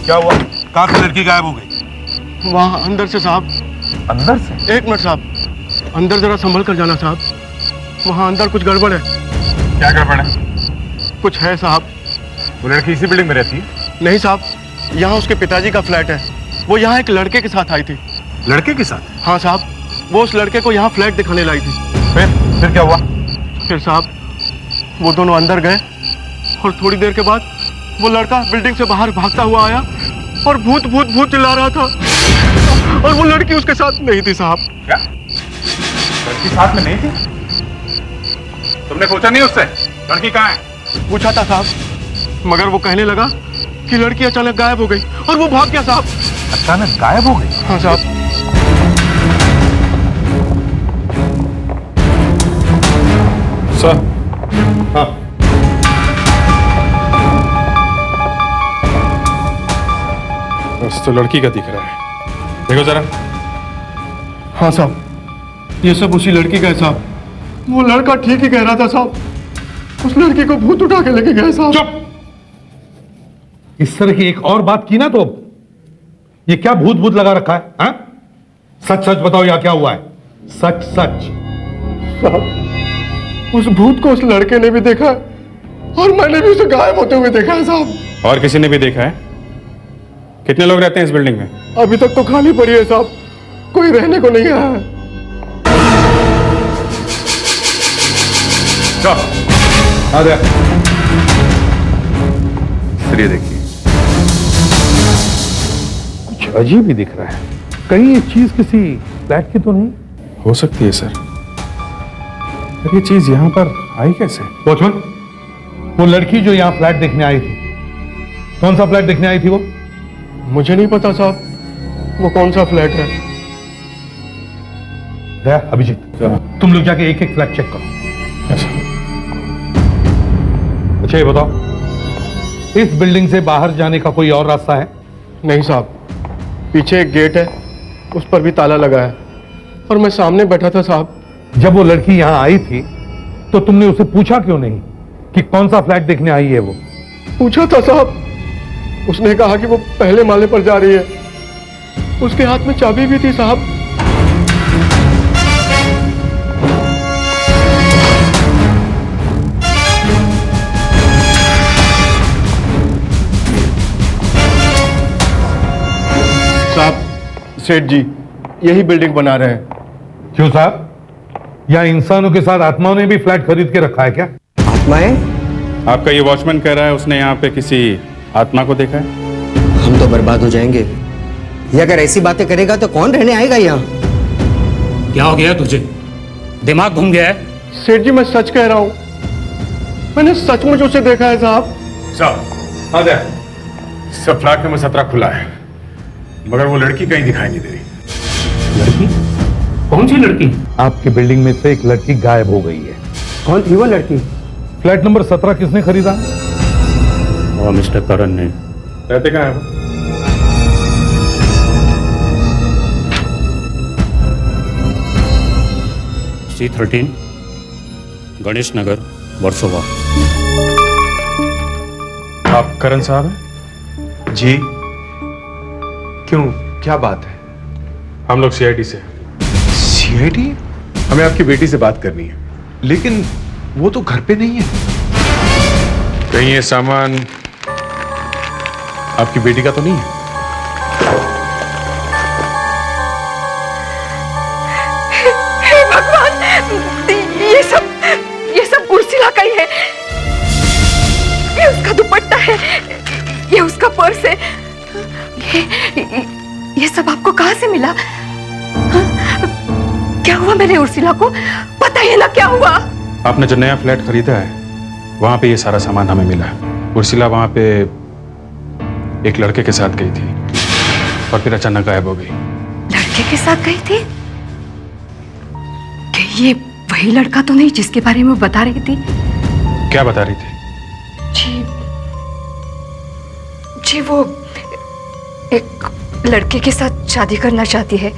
क्या हुआ? कहां से लड़की गायब हो गई? वहां अंदर से साहब। अंदर से? 1 मिनट साहब, अंदर जरा संभल कर जाना साहब। वहां अंदर कुछ गड़बड़ है। क्या गड़बड़ है? कुछ है साहब। वो लड़की इसी बिल्डिंग में रहती है? नहीं साहब, यहाँ उसके पिताजी का फ्लैट है। वो यहाँ एक लड़के के साथ आई थी। लड़के के साथ? हाँ साहब, वो उस लड़के को यहाँ फ्लैट दिखाने लाई थी। फिर क्या हुआ? फिर साहब वो दोनों अंदर गए और थोड़ी देर के बाद वो लड़का बिल्डिंग से बाहर भागता हुआ आया और भूत भूत भूत चिल्ला रहा था। और वो लड़की उसके साथ नहीं थी साहब। क्या? लड़की साथ में नहीं थी? तुमने पूछा नहीं उससे लड़की कहाँ है? पूछा था साहब, मगर वो कहने लगा कि लड़की अचानक गायब हो गई और वो भाग गया साहब। अचानक गायब हो गई? हाँ साहब। सर। हाँ। बस तो लड़की का दिख रहा है, देखो जरा। हाँ साहब, ये सब उसी लड़की का है साहब। वो लड़का ठीक ही कह रहा था साहब। उस लड़की को भूत उठा के लेके गए साहब। चुप! इस तरह की एक और बात की ना तो ये क्या भूत भूत लगा रखा है? हाँ? सच सच बताओ यहाँ क्या हुआ है? सच सच। साहब, उस भूत को उस लड़के ने भी देखा और मैंने भी उसे गायब होते हुए देखा है साहब। और किसी ने भी देखा है? कितने लोग रहते हैं इस बिल्डिंग में? अभी तक तो खाली पड़ी है साहब, कोई रहने को नहीं आया है। आ गया। ये देखिए, कुछ अजीब ही दिख रहा है। कहीं ये चीज किसी फ्लैट की तो नहीं हो सकती है सर। पर ये चीज यहाँ पर आई कैसे? वॉचमैन, वो लड़की जो यहाँ फ्लैट देखने आई थी, कौन सा फ्लैट देखने आई थी वो? मुझे नहीं पता साहब, वो कौन सा फ्लैट है। दया, अभिजीत, तुम लोग जाके एक एक फ्लैट चेक करो। अच्छा ये बताओ, इस बिल्डिंग से बाहर जाने का कोई और रास्ता है? नहीं साहब, पीछे एक गेट है, उस पर भी ताला लगा है और मैं सामने बैठा था साहब। जब वो लड़की यहाँ आई थी तो तुमने उसे पूछा क्यों नहीं कि कौन सा फ्लैट देखने आई है वो? पूछा था साहब, उसने कहा कि वो पहले माले पर जा रही है। उसके हाथ में चाबी भी थी साहब। साहब, सेठ जी यही बिल्डिंग बना रहे हैं। क्यों साहब, या इंसानों के साथ आत्माओं ने भी फ्लैट खरीद के रखा है क्या? आत्माएं? आपका ये वॉचमैन कह रहा है उसने यहाँ पे किसी आत्मा को देखा है। हम तो बर्बाद हो जाएंगे। ये अगर ऐसी बातें करेगा तो कौन रहने आएगा यहाँ? क्या हो गया तुझे? दिमाग घूम गया है? सेठ जी मैं सच कह रहा हूँ, मैंने सचमुच उसे देखा है साहब। साहब आ जाए, सब फ्लैट नंबर 17 खुला है, मगर वो लड़की कहीं दिखाई नहीं दे रही। लड़की? कौन सी लड़की? आपकी बिल्डिंग में से एक लड़की गायब हो गई है। कौन थी वो लड़की? फ्लैट नंबर 17 किसने खरीदा? और मिस्टर करण ने। रहते कहाँ है वो? C13 गणेश नगर, वर्सोवा। आप करण साहब हैं? जी। क्यों, क्या बात है? हम लोग सीआईडी से। सीआईडी? हमें आपकी बेटी से बात करनी है। लेकिन वो तो घर पे नहीं है। कहीं ये सामान आपकी बेटी का तो नहीं है? हे भगवान, ये सब उर्सिला का ही है। ये उसका दुपट्टा है, ये उसका पर्स है। ये सब आपको कहां से मिला? क्या हुआ मेरे उर्सिला को? बताइए ना क्या हुआ? आपने जो नया फ्लैट खरीदा है वहां पे ये सारा सामान हमें मिला। उर्सिला वहां पे एक लड़के के साथ गई थी और फिर अचानक गायब हो गई। लड़के के साथ गई थी? कि ये वही लड़का तो नहीं जिसके बारे में बता रही थी? क्या बता रही थी? जी वो एक लड़के के साथ शादी करना चाहती है।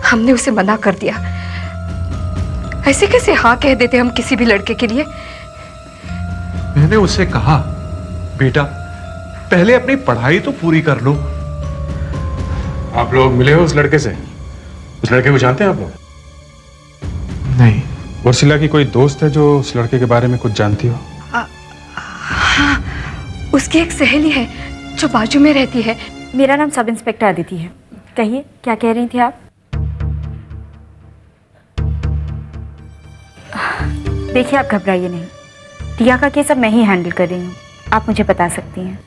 हमने उसे मना कर दिया। ऐसे कैसे हाँ कह देते हम किसी भी लड़के के लिए? मैंने उससे कहा, बेटा पहले अपनी पढ़ाई तो पूरी कर लो। आप लोग मिले हो उस लड़के से? उस लड़के को जानते हैं आप लोग? नहीं। उर्सिला की कोई दोस्त है जो उस लड़के के बारे में कुछ जानती हो? हाँ, उसकी एक सहेली है जो बाजू में रहती है। मेरा नाम सब इंस्पेक्टर अदिति है। कहिए, क्या कह रही थी आप? देखिए, आप घबराइए नहीं। रिया का केस अब मैं ही हैंडल कर रही हूँ। आप मुझे बता सकती हैं।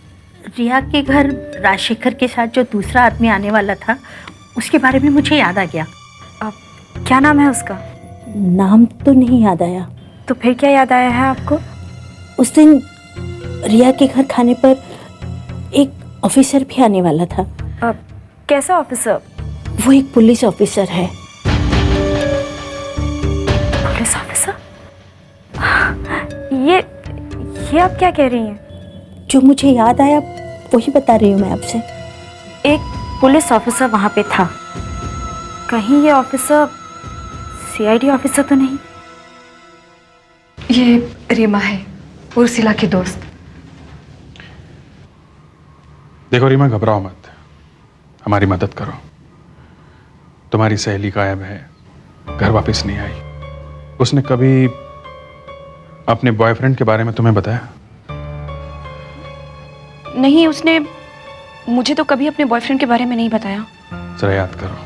रिया के घर राजशेखर के साथ जो दूसरा आदमी आने वाला था, उसके बारे में मुझे याद आ गया। क्या नाम है उसका? नाम तो नहीं याद आया। तो फिर क्या याद आया है आपको? उस दिन रिया के घर खाने पर एक ऑफिसर भी आने वाला था। कैसा ऑफिसर? वो एक पुलिस ऑफिसर है। Police officer? ये आप क्या कह रही हैं? जो मुझे याद आया वही बता रही हूँ मैं आपसे। एक पुलिस ऑफिसर वहाँ पे था। कहीं ये ऑफिसर सीआईडी ऑफिसर तो नहीं? ये रीमा है, उर्सिला की दोस्त। देखो रीमा, घबराओ मत, हमारी मदद करो। तुम्हारी सहेली गायब है, घर वापस नहीं आई। उसने कभी अपने बॉयफ्रेंड के बारे में तुम्हें बताया? नहीं, उसने मुझे तो कभी अपने बॉयफ्रेंड के बारे में नहीं बताया। जरा याद करो,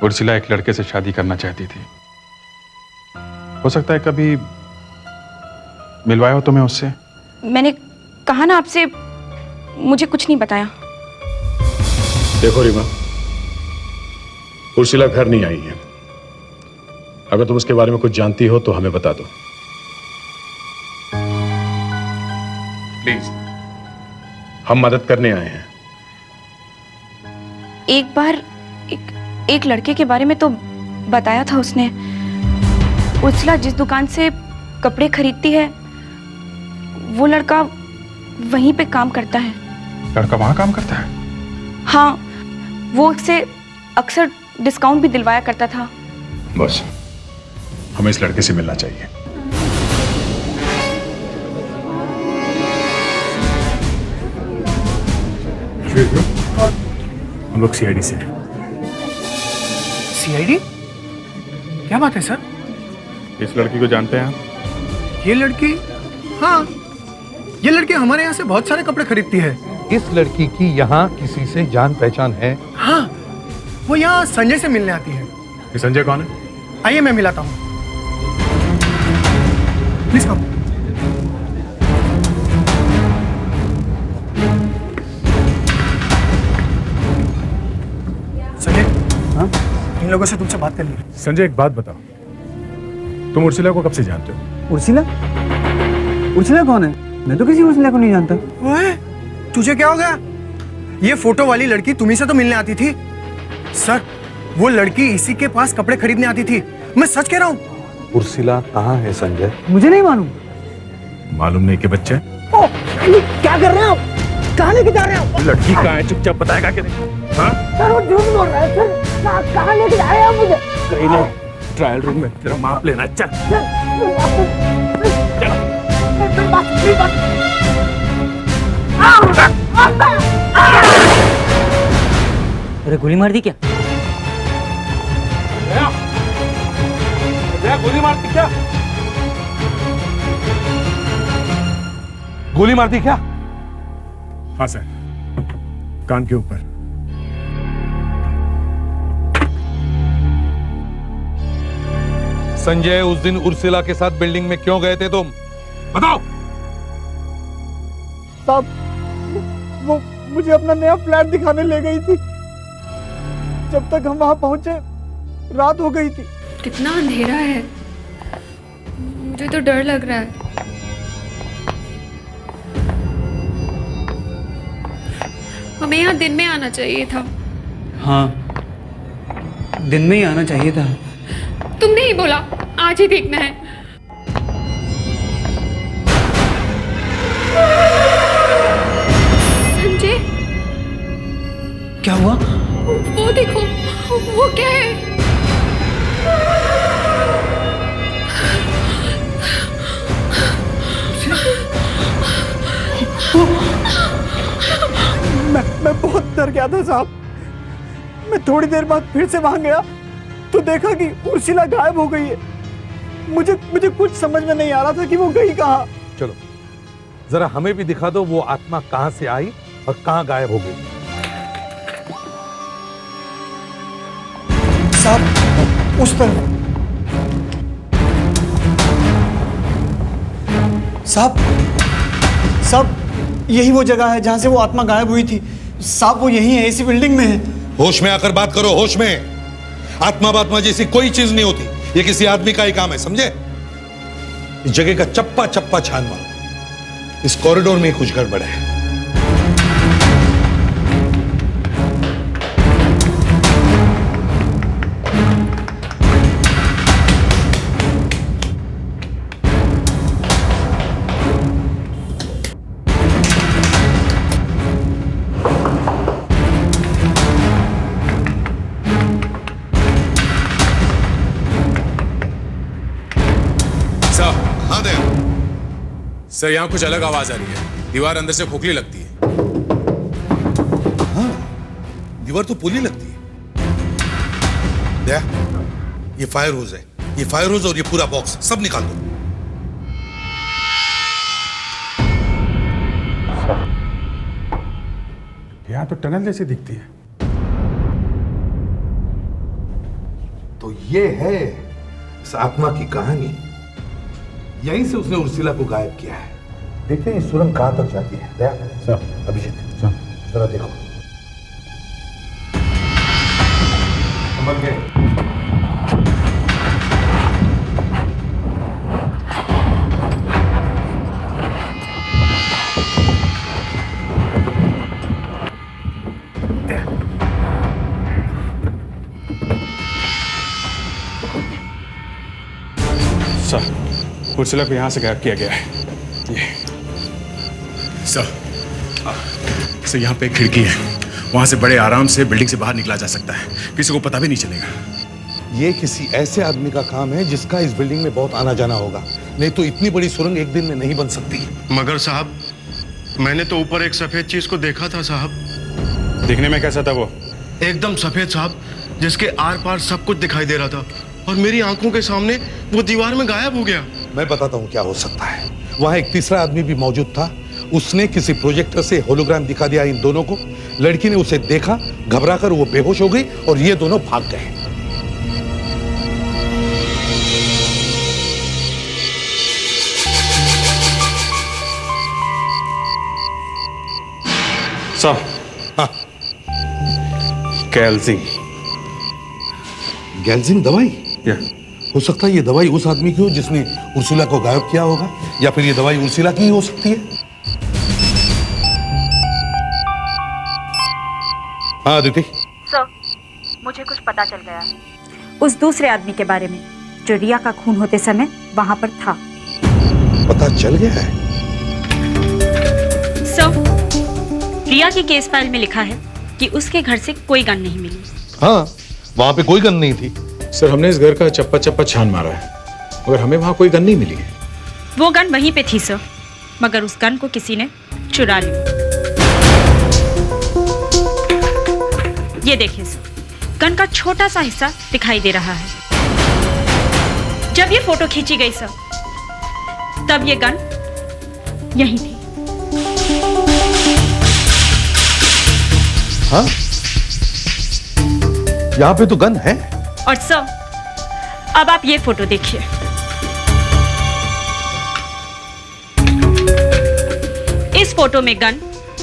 उर्सिला एक लड़के से शादी करना चाहती थी। हो सकता है कभी मिलवाया हो तुम्हें उससे? मैंने कहा ना आपसे, मुझे कुछ नहीं बताया। देखो रीमा, उर्सिला घर नहीं आई है। अगर तुम उसके बारे में कुछ जानती हो तो हमें बता दो प्लीज। हम मदद करने आए हैं। एक बार एक लड़के के बारे में तो बताया था उसने। उर्सिला जिस दुकान से कपड़े खरीदती है, वो लड़का वहीं पे काम करता है। लड़का वहां काम करता है? हाँ, वो उससे अक्सर डिस्काउंट भी दिलवाया करता था। बस, हमें इस लड़के से मिलना चाहिए। हम लोग सीआईडी से। सीआईडी? क्या बात है सर? इस लड़की को जानते हैं आप? ये लड़की? हाँ, ये लड़की हमारे यहाँ से बहुत सारे कपड़े खरीदती है। इस लड़की की यहाँ किसी से जान पहचान है? हाँ, वो यहाँ संजय से मिलने आती है। ये संजय कौन है? आइए मैं मिलाता हूँ। Please come. संजय, हाँ? इन लोगों से तुमसे बात करनी है। संजय, एक बात बताओ, तुम उर्सिला को कब से जानते हो? उर्सिला? उर्सिला कौन है? मैं तो किसी उर्सिला को नहीं जानता। ओए, तुझे क्या हो गया? ये फोटो वाली लड़की तुम्ही से तो मिलने आती थी। सर, वो लड़की इसी के पास कपड़े खरीदने आती थी। मैं सच कह रहा हूँ। उर्सिला कहाँ है संजय? मुझे नहीं मालूम। मालूम नहीं कि बच्चे? क्या कर रहे हैं आप? कहाँ लेके जा रहे हैं आप? लड़की कहाँ है, चुपचाप बताएगा कि नहीं? हाँ? सर, वो झूठ बोल रहा है सर। कहाँ लेके जा रहे हैं आप मुझे? कहीं ना ट्रायल रूम में तेरा माप लेना। चल बात अरे गोली मार दी क्या? गोली मारती क्या? गोली मारती क्या? हाँ सर, कान के ऊपर। संजय, उस दिन उर्सिला के साथ बिल्डिंग में क्यों गए थे तुम? बताओ। साहब, वो मुझे अपना नया फ्लैट दिखाने ले गई थी। जब तक हम वहां पहुंचे रात हो गई थी। कितना अंधेरा है, मुझे तो डर लग रहा है। हमें यहाँ दिन में आना चाहिए था। हाँ, दिन में ही आना चाहिए था। तुमने ही बोला आज ही देखना है। संजय, क्या हुआ? वो देखो, वो क्या है? मैं बहुत डर गया था साहब। मैं थोड़ी देर बाद फिर से वहां गया तो देखा कि उर्सिला गायब हो गई है। मुझे कुछ समझ में नहीं आ रहा था कि वो गई कहाँ। चलो जरा हमें भी दिखा दो वो आत्मा कहां से आई और कहां गायब हो गई। साहब, उस तरफ। साहब, यही वो जगह है जहां से वो आत्मा गायब हुई थी। साहब, वो यही है, इसी बिल्डिंग में है। होश में आकर बात करो, होश में। आत्मा बात्मा जैसी कोई चीज नहीं होती, ये किसी आदमी का ही काम है, समझे? इस जगह का चप्पा चप्पा छान मारो। इस कॉरिडोर में कुछ गड़बड़ है। सर, यहाँ कुछ अलग आवाज आ रही है। दीवार अंदर से खोखली लगती है। हाँ, दीवार तो पुली लगती है। ये फायर होज है, ये फायर होज और ये पूरा बॉक्स सब निकाल दो। यहाँ तो टनल जैसी दिखती है। तो ये है इस आत्मा की कहानी। यहीं से उसने उर्सिला को गायब किया है। देखते हैं ये सुरंग कहां तक जाती है। दया, अभिजीत, जरा देखो। समझ गए? सर, उर्सिला को यहाँ से गायब किया गया है। ये सर, यहाँ पे एक खिड़की है, वहां से बड़े आराम से बिल्डिंग से बाहर निकला जा सकता है। किसी को पता भी नहीं चलेगा। ये किसी ऐसे आदमी का काम है जिसका इस बिल्डिंग में बहुत आना जाना होगा, नहीं तो इतनी बड़ी सुरंग एक दिन में नहीं बन सकती। मगर साहब, मैंने तो ऊपर एक सफेद चीज को देखा था साहब। देखने में कैसा था वो? एकदम सफेद साहब, जिसके आर पार सब कुछ दिखाई दे रहा था और मेरी आंखों के सामने वो दीवार में गायब हो गया। मैं बताता हूँ क्या हो सकता है। वहां एक तीसरा आदमी भी मौजूद था। उसने किसी प्रोजेक्टर से होलोग्राम दिखा दिया इन दोनों को। लड़की ने उसे देखा, घबराकर वो बेहोश हो गई और ये दोनों भाग गए। सर, हाँ, गैल्जिंग दवाई? हो सकता है ये दवाई उस आदमी की हो जिसने उर्सिला को गायब किया होगा, या फिर ये दवाई उर्सिला की ही हो सकती है। हाँ अदिति। सर, मुझे कुछ पता चल गया उस दूसरे आदमी के बारे में जो रिया का खून होते समय वहां पर था। पता चल गया है? सर, रिया की केस फाइल में लिखा है कि उसके घर से कोई गन नहीं मिली। हाँ, वहां पे कोई गन नहीं थी। सर, हमने इस घर का चप्पा चप्पा छान मारा है, मगर हमें वहां कोई गन नहीं मिली है। वो गन वहीं पे थी सर, मगर उस गन को किसी ने चुरा लिया। ये देखिए सर, गन का छोटा सा हिस्सा दिखाई दे रहा है। जब ये फोटो खींची गई सर, तब ये गन यहीं थी। हाँ? यहाँ पे तो गन है। और सर, अब आप ये फोटो देखिए। इस फोटो में गन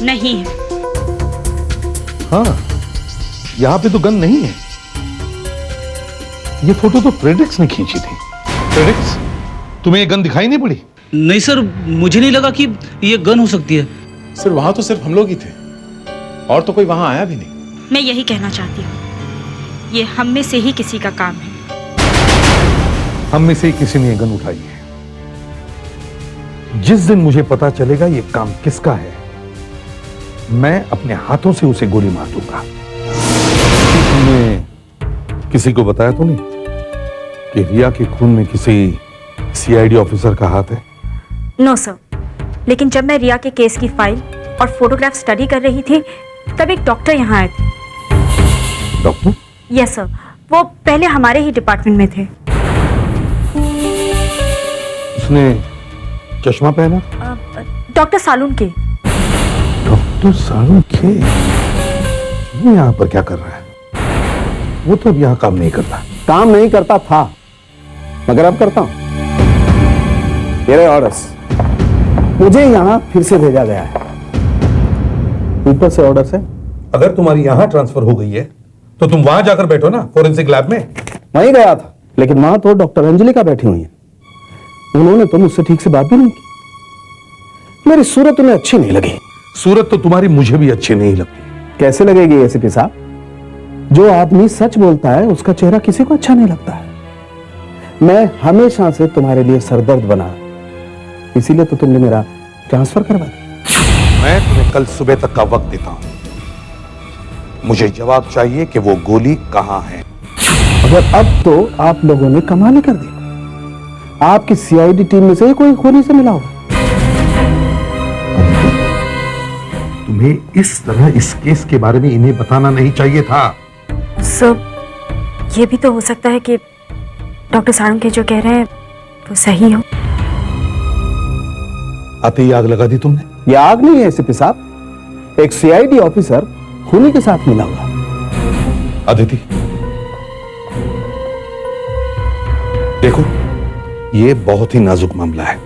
नहीं है। हाँ, यहाँ पे तो गन नहीं है। ये फोटो तो फ्रेडरिक्स ने खींची थी। फ्रेडरिक्स, तुम्हें ये गन दिखाई नहीं पड़ी? नहीं सर, मुझे नहीं लगा कि ये गन हो सकती है। सर वहां तो सिर्फ हम लोग ही थे और तो कोई वहां आया भी नहीं। मैं यही कहना चाहती हूँ, ये हम में से ही किसी का काम है। हम में से ही किसी ने ये गन उठाई है। जिस दिन मुझे पता चलेगा ये काम किसका है, मैं अपने हाथों से उसे गोली मार दूंगा। तुमने किसी को बताया तो नहीं कि रिया के खून में किसी सीआईडी ऑफिसर का हाथ है? नो सर, लेकिन जब मैं रिया के केस की फाइल और फोटोग्राफ स्टडी कर रही थी, तब एक डॉक्टर यहाँ आए थे। डॉक्टर? यस सर, वो पहले हमारे ही डिपार्टमेंट में थे। उसने चश्मा पहना? डॉक्टर सालून के। डॉक्टर सालून के? वो यहाँ पर क्या कर रहा है? वो तो अब यहाँ काम नहीं करता। काम नहीं करता था, मगर अब करता हूं। मेरे ऑर्डर्स, मुझे यहाँ फिर से भेजा गया है। ऊपर से ऑर्डर्स है। अगर तुम्हारी यहाँ ट्रांसफर हो गई है तो तुम वहां जाकर बैठो ना, फोरेंसिक लैब में। वहीं गया था, लेकिन वहां तो डॉक्टर अंजलिका बैठी हुई है। उन्होंने तो मुझसे ठीक से बात भी नहीं की। मेरी सूरत उन्हें अच्छी नहीं लगी। सूरत तो तुम्हारी मुझे भी अच्छी नहीं लगती। कैसे लगेगी एसीपी साहब? जो आदमी सच बोलता है उसका चेहरा किसी को अच्छा नहीं लगता है। मैं हमेशा से तुम्हारे लिए सरदर्द बना, इसीलिए तो तुमने मेरा ट्रांसफर करवा दिया। मैं तुम्हें कल सुबह तक का वक्त देता हूं। मुझे जवाब चाहिए कि वो गोली कहां है। अगर अब तो आप लोगों ने कमाल कर दी। आपकी सीआईडी टीम में से कोई गोली से मिला होगा। तुम्हें इस तरह इस केस के बारे में इन्हें बताना नहीं चाहिए था। सर, ये भी तो हो सकता है कि डॉक्टर सालून के जो कह रहे हैं वो सही हो। आते ही आग लगा दी तुमने। ये आग नहीं है एसीपी साहब, एक सीआईडी ऑफिसर खूनी के साथ मिला हुआ। अदिति, देखो ये बहुत ही नाजुक मामला है।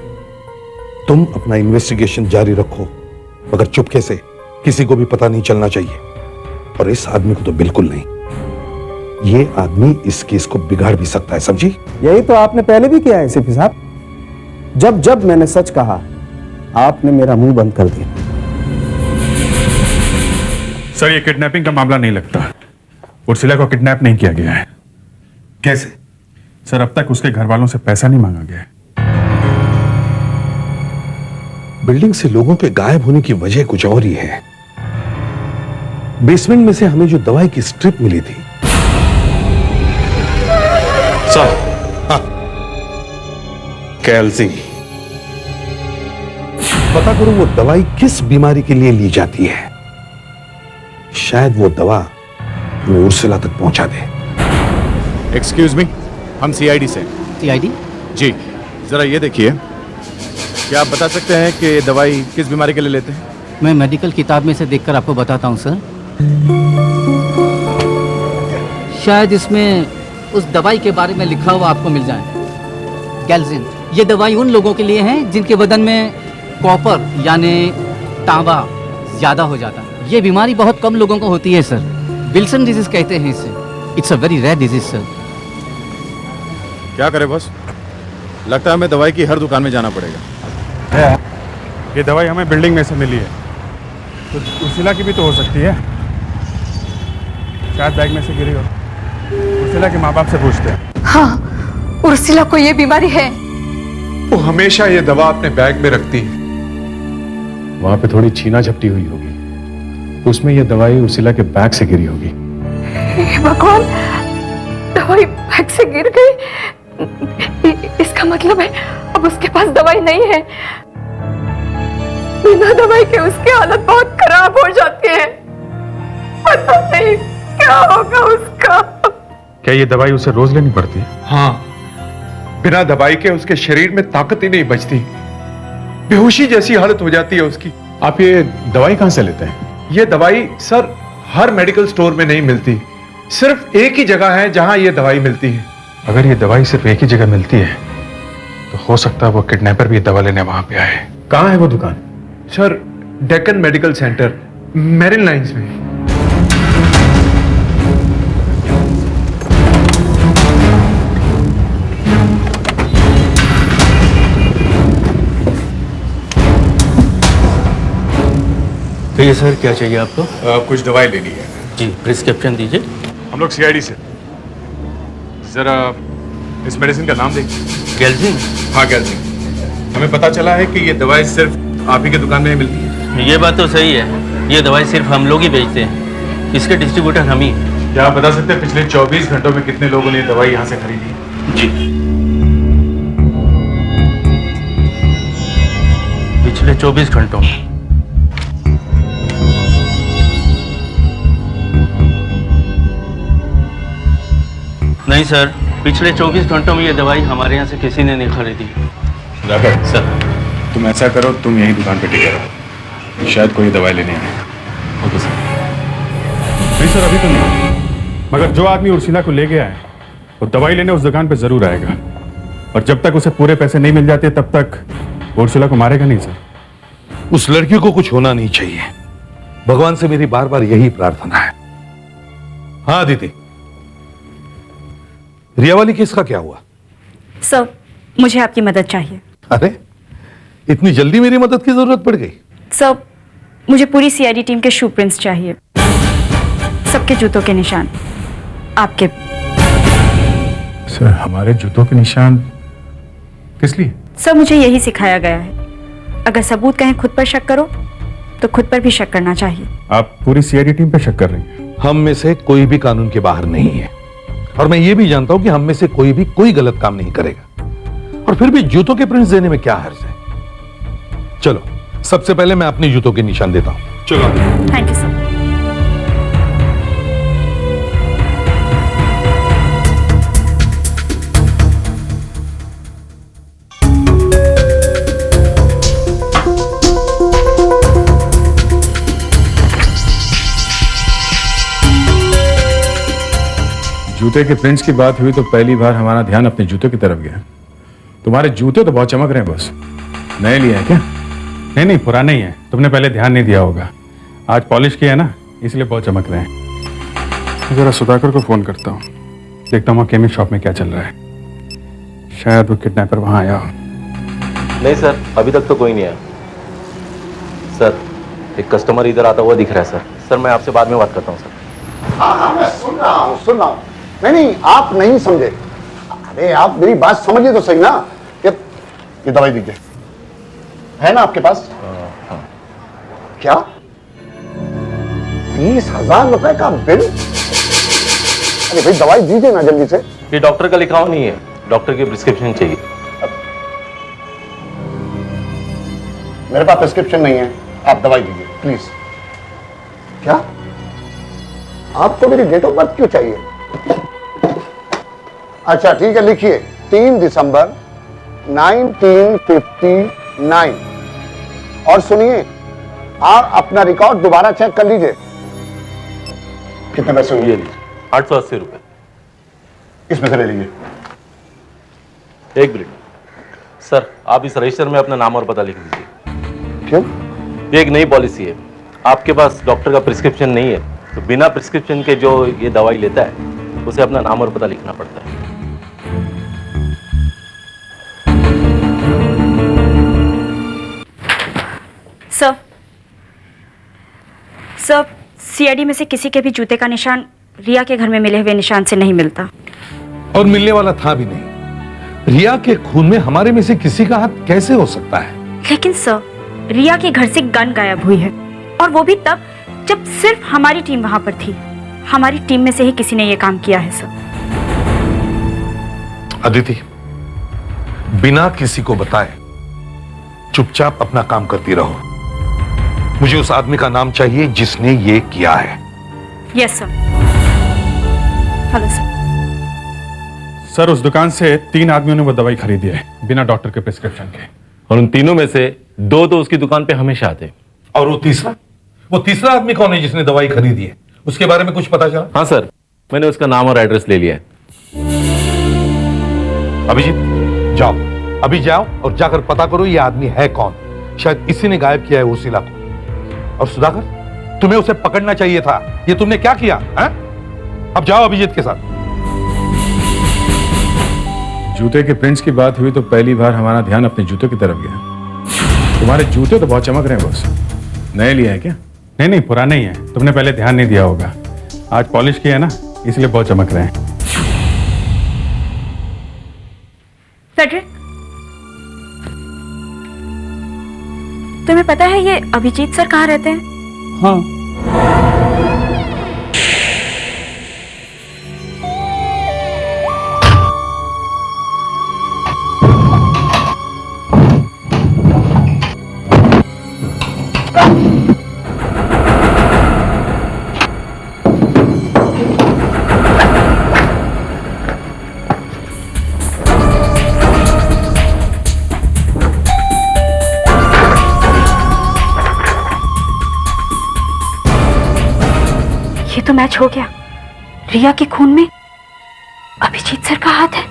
तुम अपना इन्वेस्टिगेशन जारी रखो, मगर चुपके से, किसी को भी पता नहीं चलना चाहिए। और इस आदमी को तो बिल्कुल नहीं। ये आदमी इस केस को बिगाड़ भी सकता है, समझी? यही तो आपने पहले भी किया है एसीपी साहब। जब जब मैंने सच कहा, आपने मेरा मुंह बंद कर दिया। सर ये किडनैपिंग का मामला नहीं लगता। उर्सिला को किडनैप नहीं किया गया है। कैसे? सर अब तक उसके घर वालों से पैसा नहीं मांगा गया है। बिल्डिंग से लोगों के गायब होने की वजह कुछ और ही है। बेसमेंट में से हमें जो दवाई की स्ट्रिप मिली थी। सर, कैल्सी, पता करो वो दवाई किस बीमारी के लिए ली जाती है। शायद वो दवा हमें उर्सिला तक पहुंचा दे। एक्सक्यूज मी, हम सीआईडी से। सीआईडी? जी, जरा ये देखिए, क्या आप बता सकते हैं कि ये दवाई किस बीमारी के लिए लेते हैं? मैं मेडिकल किताब में से देखकर आपको बताता हूँ सर। शायद इसमें उस दवाई के बारे में लिखा हुआ आपको मिल जाए। गैल्जिन, ये दवाई उन लोगों के लिए है जिनके बदन में कॉपर यानी तांबा ज्यादा हो जाता है। ये बीमारी बहुत कम लोगों को होती है सर। विल्सन डिजीज कहते हैं इसे। It's a very rare disease sir. क्या करें बॉस, लगता है हमें दवाई की हर दुकान में जाना पड़ेगा। ये दवाई हमें बिल्डिंग में से मिली है, तो उर्सिला की भी तो हो सकती है। शायद बैग में से गिरी हो। उर्सिला के माँ बाप से पूछते हैं। हाँ, उर्सिला को ये बीमारी है। वो हमेशा ये दवा अपने बैग में रखती है। वहां पे थोड़ी छीना झपटी हुई होगी, उसमें ये दवाई उर्सिला के बैग से गिरी होगी। हे भगवान, दवाई बैग से गिर गई। इसका मतलब है अब उसके पास दवाई नहीं है। बिना दवाई के उसकी हालत बहुत खराब हो जाती है। पता नहीं क्या होगा उसका? क्या ये दवाई उसे रोज लेनी पड़ती है? हाँ, बिना दवाई के उसके शरीर में ताकत ही नहीं बचती, बेहोशी जैसी हालत हो जाती है उसकी। आप ये दवाई कहां से लेते हैं? ये दवाई सर हर मेडिकल स्टोर में नहीं मिलती, सिर्फ एक ही जगह है जहां ये दवाई मिलती है। अगर ये दवाई सिर्फ एक ही जगह मिलती है तो हो सकता है वो किडनैपर भी दवा लेने वहां पे आए। कहां है वो दुकान? Sir Deccan medical centre, marine lines में। तो ये सर क्या चाहिए आपको? कुछ दवाई लेनी है जी, प्रिस्क्रिप्शन दीजिए। हम लोग सीआईडी से। जरा इस मेडिसिन का नाम देखिए। गैल्जिन? हाँ गैल्जिन। हमें पता चला है कि ये दवाई सिर्फ आप ही की दुकान में मिलती है। ये बात तो सही है, ये दवाई सिर्फ हम लोग ही बेचते हैं, इसके डिस्ट्रीब्यूटर हम ही। क्या आप बता सकते हैं पिछले 24 घंटों में कितने लोगों ने ये दवाई यहाँ से खरीदी? जी, पिछले 24 घंटों में नहीं सर, पिछले 24 घंटों में ये दवाई हमारे यहाँ से किसी ने नहीं खरीदी। राघव सर, तुम ऐसा करो, तुम यही दुकान पे टिके रहो, शायद कोई दवाई लेने आए। Okay sir. नहीं सर, अभी तो नहीं, मगर जो आदमी उर्सिला को ले गया है वो दवाई लेने उस दुकान पे जरूर आएगा, और जब तक उसे पूरे पैसे नहीं मिल जाते तब तक उर्सिला को मारेगा नहीं सर। उस लड़की को कुछ होना नहीं चाहिए, भगवान से मेरी बार बार यही प्रार्थना है। हाँ दीदी, रिया वाली केस का क्या हुआ? सर, मुझे आपकी मदद चाहिए। अरे, इतनी जल्दी मेरी मदद की जरूरत पड़ गई? सर, मुझे पूरी सीआईडी टीम के शू प्रिंट्स चाहिए, सबके जूतों के निशान, आपके। सर, हमारे जूतों के निशान किस लिए? सर, मुझे यही सिखाया गया है, अगर सबूत कहें खुद पर शक करो तो खुद पर भी शक करना चाहिए। आप पूरी सीआईडी टीम पे शक कर रही हैं? हम में से कोई भी कानून के बाहर नहीं है, और मैं ये भी जानता हूं कि हम में से कोई भी कोई गलत काम नहीं करेगा, और फिर भी जूतों के प्रिंट्स देने में क्या हर्ज है? चलो, सबसे पहले मैं अपने जूतों के निशान देता हूं। चलो। Thank you sir. जूते के प्रिंट्स की बात हुई तो पहली बार हमारा ध्यान अपने जूते की तरफ गया। तुम्हारे जूते तो बहुत चमक रहे हैं बॉस। नए लिए हैं क्या? नहीं, पुराने ही हैं, तुमने पहले ध्यान नहीं दिया होगा। आज पॉलिश किया है ना, इसलिए बहुत चमक रहे हैं। जरा सुधाकर को फोन करता हूँ, देखता हूँ केमिस्ट शॉप में क्या चल रहा है, शायद वो किडनैपर वहां आया हो। नहीं सर, अभी तक तो कोई नहीं आया। सर, एक कस्टमर इधर आता हुआ दिख रहा है सर। सर, मैं आपसे बाद में बात करता हूँ सर। हाँ, मैं सुन रहा हूँ। नहीं, आप नहीं समझे। अरे आप मेरी बात समझिए तो सही ना। ये दवाई दीजिए, है ना आपके पास? हाँ। क्या 20,000 रुपए का बिल? अरे भाई दवाई दीजिए ना जल्दी से। ये डॉक्टर का लिखा हुआ नहीं है, डॉक्टर की प्रिस्क्रिप्शन चाहिए। मेरे पास प्रिस्क्रिप्शन नहीं है, आप दवाई दीजिए प्लीज। क्या आपको मेरी डेट ऑफ बर्थ क्यों चाहिए? अच्छा ठीक है, लिखिए 3 दिसंबर 1959। और सुनिए, आप अपना रिकॉर्ड दोबारा चेक कर लीजिए। कितने पैसे हुए? 880 रुपए। इसमें से ले लीजिए। एक मिनट सर, आप इस रजिस्टर में अपना नाम और पता लिख दीजिए। क्यों? ये एक नई पॉलिसी है, आपके पास डॉक्टर का प्रिस्क्रिप्शन नहीं है तो बिना प्रिस्क्रिप्शन के जो ये दवाई लेता है उसे अपना नाम और पता लिखना पड़ता है। सर, सीआईडी में से किसी के भी जूते का निशान रिया के घर में मिले हुए निशान से नहीं मिलता, और मिलने वाला था भी नहीं। रिया के खून में हमारे में से किसी का हाथ कैसे हो सकता है? लेकिन सर, रिया के घर से गन गायब हुई है, और वो भी तब जब सिर्फ हमारी टीम वहां पर थी। हमारी टीम में से ही किसी ने यह काम किया है सर। अदिति, बिना किसी को बताए चुपचाप अपना काम करती रहो। मुझे उस आदमी का नाम चाहिए जिसने ये किया है। Yes sir. Hello sir. Sir उस दुकान से 3 आदमियों ने वो दवाई खरीदी है बिना डॉक्टर के प्रिस्क्रिप्शन के। और उन तीनों में से 2 तो उसकी दुकान पे हमेशा आते। और वो तीसरा आदमी कौन है जिसने दवाई खरीदी है? उसके बारे में कुछ पता चला? हाँ सर, मैंने उसका नाम और एड्रेस ले लिया है। अभिजीत जाओ, अभी जाओ और जाकर पता करो ये आदमी है कौन। शायद इसी ने गायब किया है उर्सिला को। और सुधाकर, तुम्हें उसे पकड़ना चाहिए था। ये तुमने क्या किया है? अब जाओ अभिजीत के साथ। जूते के प्रिंट्स की बात हुई तो पहली बार हमारा ध्यान अपने जूते की तरफ गया। तुम्हारे जूते तो बहुत चमक रहे हैं बॉस। नए लिए हैं क्या? नहीं, पुराने ही है। तुमने पहले ध्यान नहीं दिया होगा। आज पॉलिश किया है ना, इसलिए बहुत चमक रहे हैं। सेड्रिक, तुम्हें पता है ये अभिजीत सर कहाँ रहते हैं? हाँ। ये तो मैच हो गया। रिया के खून में अभिजीत सर का हाथ है।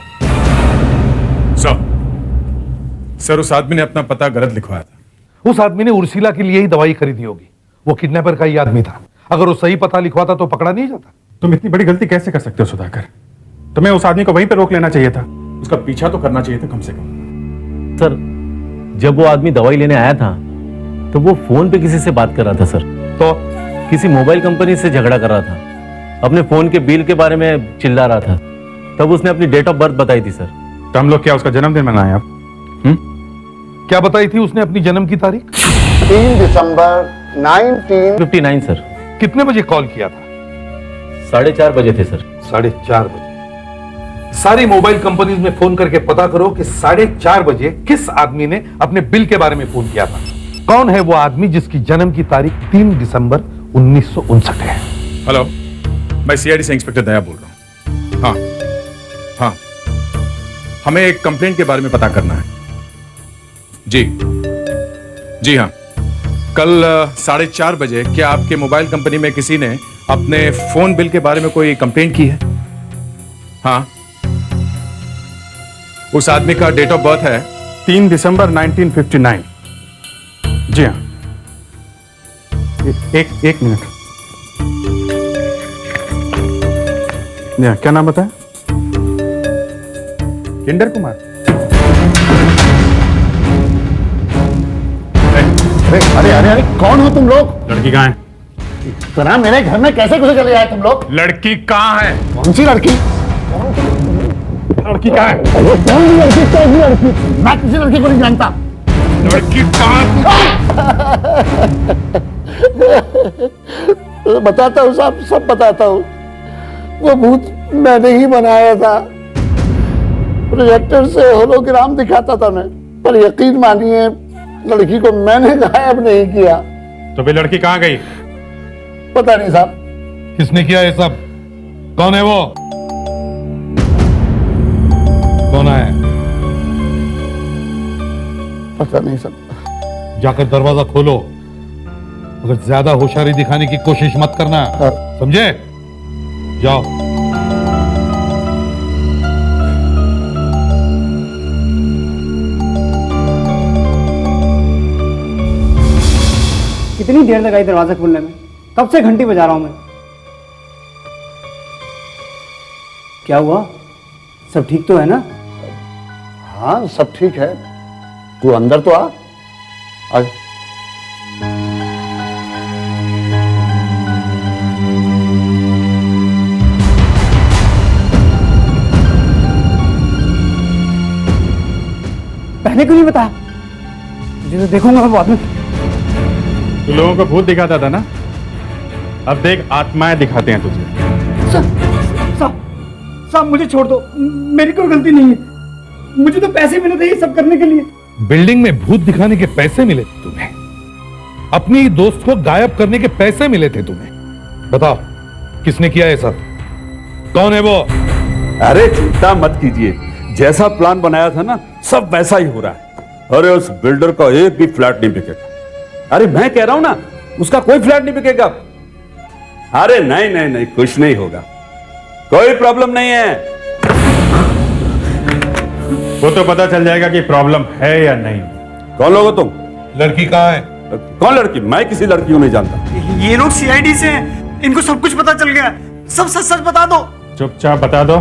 सर उस आदमी ने अपना पता गलत लिखवाया था। उस आदमी ने उर्सिला के लिए ही दवाई खरीदी होगी। वो किडनैपर का ही आदमी था। अगर वो सही पता लिखवाता तो पकड़ा नहीं जाता। तुम इतनी बड़ी गलती कैसे कर सकते हो सुधाकर? तुम्हें उस आदमी को वहीं पे रोक लेना चाहिए था। उसका पीछा तो करना चाहिए था कम से कम। सर, जब वो आदमी दवाई लेने आया था तो वो फोन पे किसी से बात कर रहा था सर। तो किसी मोबाइल कंपनी से झगड़ा कर रहा था। अपने फोन के बिल के बारे में चिल्ला रहा था। तब उसने अपनी डेट ऑफ बर्थ बताई थी सर। तो हम लोग क्या उसका जन्मदिन मनाएं आप? क्या बताई थी उसने अपनी जन्म की तारीख? 3 दिसंबर 1959 सर। कितने बजे कॉल किया था? 4:30 बजे थे सर। 4:30 बजे। सारी मोबाइल कंपनीज में फोन करके पता करो कि 4:30 बजे किस आदमी ने अपने बिल के बारे में फोन किया था। कौन है वो आदमी जिसकी जन्म की तारीख 3 दिसंबर 1959 है? हेलो, मैं सीआईडी से इंस्पेक्टर दया बोल रहा हूं। हाँ, हमें एक कंप्लेंट के बारे में पता करना है। जी हाँ, कल 4:30 बजे क्या आपके मोबाइल कंपनी में किसी ने अपने फोन बिल के बारे में कोई कंप्लेंट की है? हाँ, उस आदमी का डेट ऑफ बर्थ है 3 दिसंबर 1959। जी हाँ। एक मिनट। क्या नाम बताया? किंडर कुमार। अरे अरे अरे, कौन हो तुम लोग? लड़की कहाँ है? इतना मेरे घर में कैसे घुसे चले आए तुम लोग? लड़की कहाँ है? कौन सी लड़की? लड़की कहाँ है? कौन सी लड़की? कौन सी लड़की? मैं किसी लड़की को नहीं जानता। लड़की कहाँ? बताता हूँ साहब, सब बताता हूँ। वो भूत मैंने ही बनाया था। प्रोजेक्टर से होलोग्राम दिखाता था मैं, पर यकीन मानिए लड़की को मैंने गायब नहीं किया। तो फिर लड़की कहाँ गई? पता नहीं साहब। किसने किया ये सब? कौन है वो? कौन है? पता नहीं साहब। जाकर दरवाजा खोलो। अगर ज्यादा होशियारी दिखाने की कोशिश मत करना, समझे? जाओ। कितनी देर लगाई दरवाजा खोलने में? कब से घंटी बजा रहा हूं मैं। क्या हुआ? सब ठीक तो है ना? हाँ, सब ठीक है। तू अंदर तो आ। पहले क्यों नहीं बताया? मुझे तो देखूंगा मैं बाद में। तू लोगों को भूत दिखाता था ना, अब देख आत्माएं दिखाते हैं तुझे। साहब मुझे छोड़ दो, मेरी कोई गलती नहीं है। मुझे तो पैसे मिले थे ये सब करने के लिए। बिल्डिंग में भूत दिखाने के पैसे मिले थे तुम्हें? अपनी ही दोस्त को गायब करने के पैसे मिले थे तुम्हें? बताओ किसने किया ये सब? कौन है वो? अरे चिंता मत कीजिए, जैसा प्लान बनाया था ना सब वैसा ही हो रहा है। अरे उस बिल्डर का एक भी फ्लैट नहीं बिकेगा। अरे मैं कह रहा हूं ना, उसका कोई फ्लैट नहीं बिकेगा। अरे नहीं नहीं नहीं, कुछ नहीं होगा, कोई प्रॉब्लम नहीं है। वो तो पता चल जाएगा कि प्रॉब्लम है या नहीं। कौन लोग हो तुम? लड़की कहाँ है? कौन लड़की? मैं किसी लड़की को नहीं जानता। ये लोग सीआईडी से हैं, इनको सब कुछ पता चल गया। सब सच सच बता दो। चुपचाप बता दो,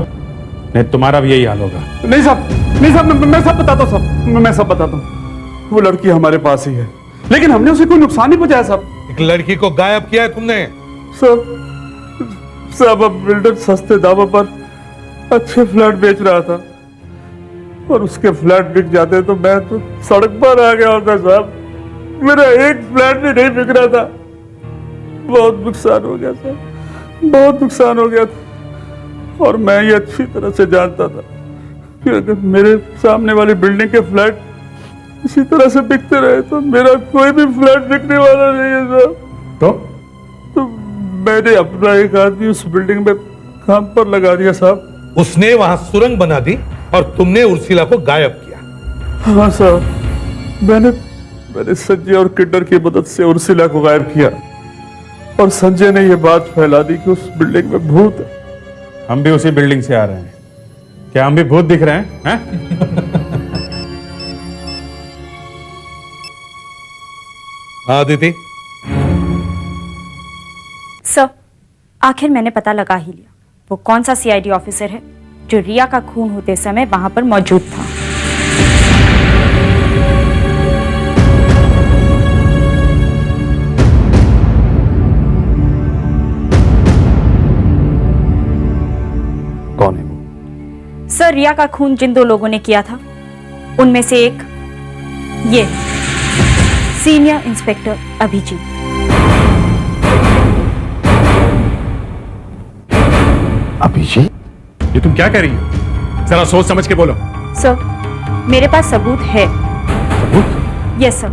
नहीं तुम्हारा भी यही हाल होगा। नहीं साहब, नहीं साहब, मैं सब बताता हूँ साहब, मैं सब बताता हूँ। वो लड़की हमारे पास ही है, लेकिन हमने उसे कोई नुकसान नहीं पहुंचाया साहब। एक लड़की को गायब किया है तुमने? साहब अब बिल्डर सस्ते दामों पर अच्छे फ्लैट बेच रहा था और उसके फ्लैट बिक जाते तो मैं तो सड़क पर आ गया होता साहब। मेरा एक फ्लैट भी नहीं बिक रहा था। बहुत नुकसान हो गया साहब, बहुत नुकसान हो गया था। और मैं ये अच्छी तरह से जानता था कि अगर मेरे सामने वाली बिल्डिंग के फ्लैट इसी तरह से बिकते रहे तो मेरा कोई भी फ्लैट बिकने वाला नहीं है साहब। तो मैंने अपना एक आदमी उस बिल्डिंग में काम पर लगा दिया साहब। उसने वहां सुरंग बना दी और तुमने उर्सिला को गायब किया? हाँ साहब, मैंने संजय और किड्डर की मदद से उर्सिला को गायब किया और संजय ने यह बात फैला दी कि उस बिल्डिंग में भूत है। हम भी उसी बिल्डिंग से आ रहे हैं, क्या हम भी भूत दिख रहे हैं, हैं? आदिति, सर आखिर मैंने पता लगा ही लिया वो कौन सा सीआईडी ऑफिसर है जो रिया का खून होते समय वहां पर मौजूद था। कौन है वो? सर रिया का खून जिन दो लोगों ने किया था उनमें से एक ये सीनियर इंस्पेक्टर अभिजीत। अभिजीत? ये तुम क्या कह रही हो? जरा सोच समझ के बोलो। सर मेरे पास सबूत है। सबूत? यस सर,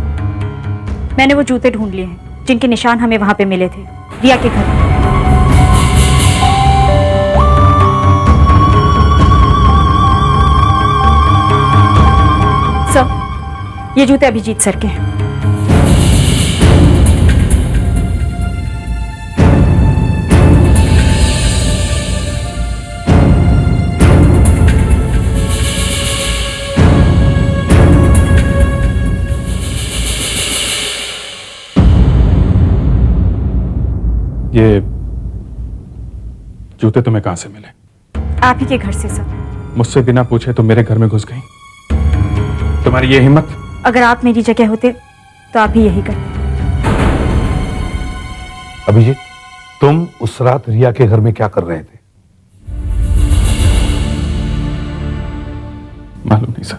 मैंने वो जूते ढूंढ लिए हैं जिनके निशान हमें वहां पे मिले थे रिया के घर। सर ये जूते अभिजीत सर के हैं। ये जूते तुम्हें कहां से मिले? आप ही के घर से सर। मुझसे बिना पूछे तुम मेरे घर में घुस गई? तुम्हारी ये हिम्मत? अगर आप मेरी जगह होते तो आप भी यही करते। अभिजीत, तुम उस रात रिया के घर में क्या कर रहे थे? मालूम नहीं सर।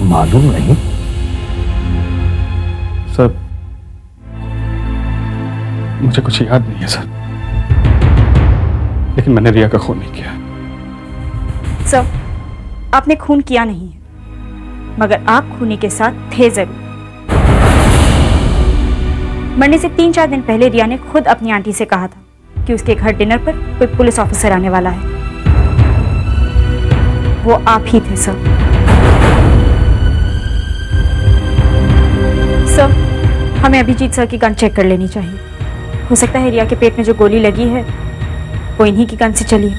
मालूम नहीं? सर मुझे कुछ याद नहीं है सर, लेकिन मैंने रिया का खून नहीं किया। सर आपने खून किया नहीं है, मगर आप खूनी के साथ थे जरूर। मरने से 3-4 दिन पहले रिया ने खुद अपनी आंटी से कहा था कि उसके घर डिनर पर कोई पुलिस ऑफिसर आने वाला है। वो आप ही थे सर। सर हमें अभिजीत सर की गन चेक कर लेनी चाहिए। हो सकता है रिया के पेट में जो गोली लगी है वो इन्हीं की गन से चली हो।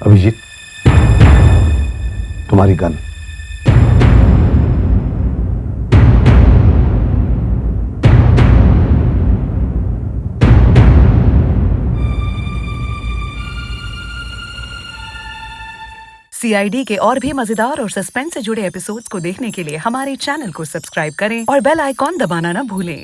अभिजीत, तुम्हारी गन। सीआईडी के और भी मजेदार और सस्पेंस से जुड़े एपिसोड्स को देखने के लिए हमारे चैनल को सब्सक्राइब करें और बेल आइकॉन दबाना ना भूलें।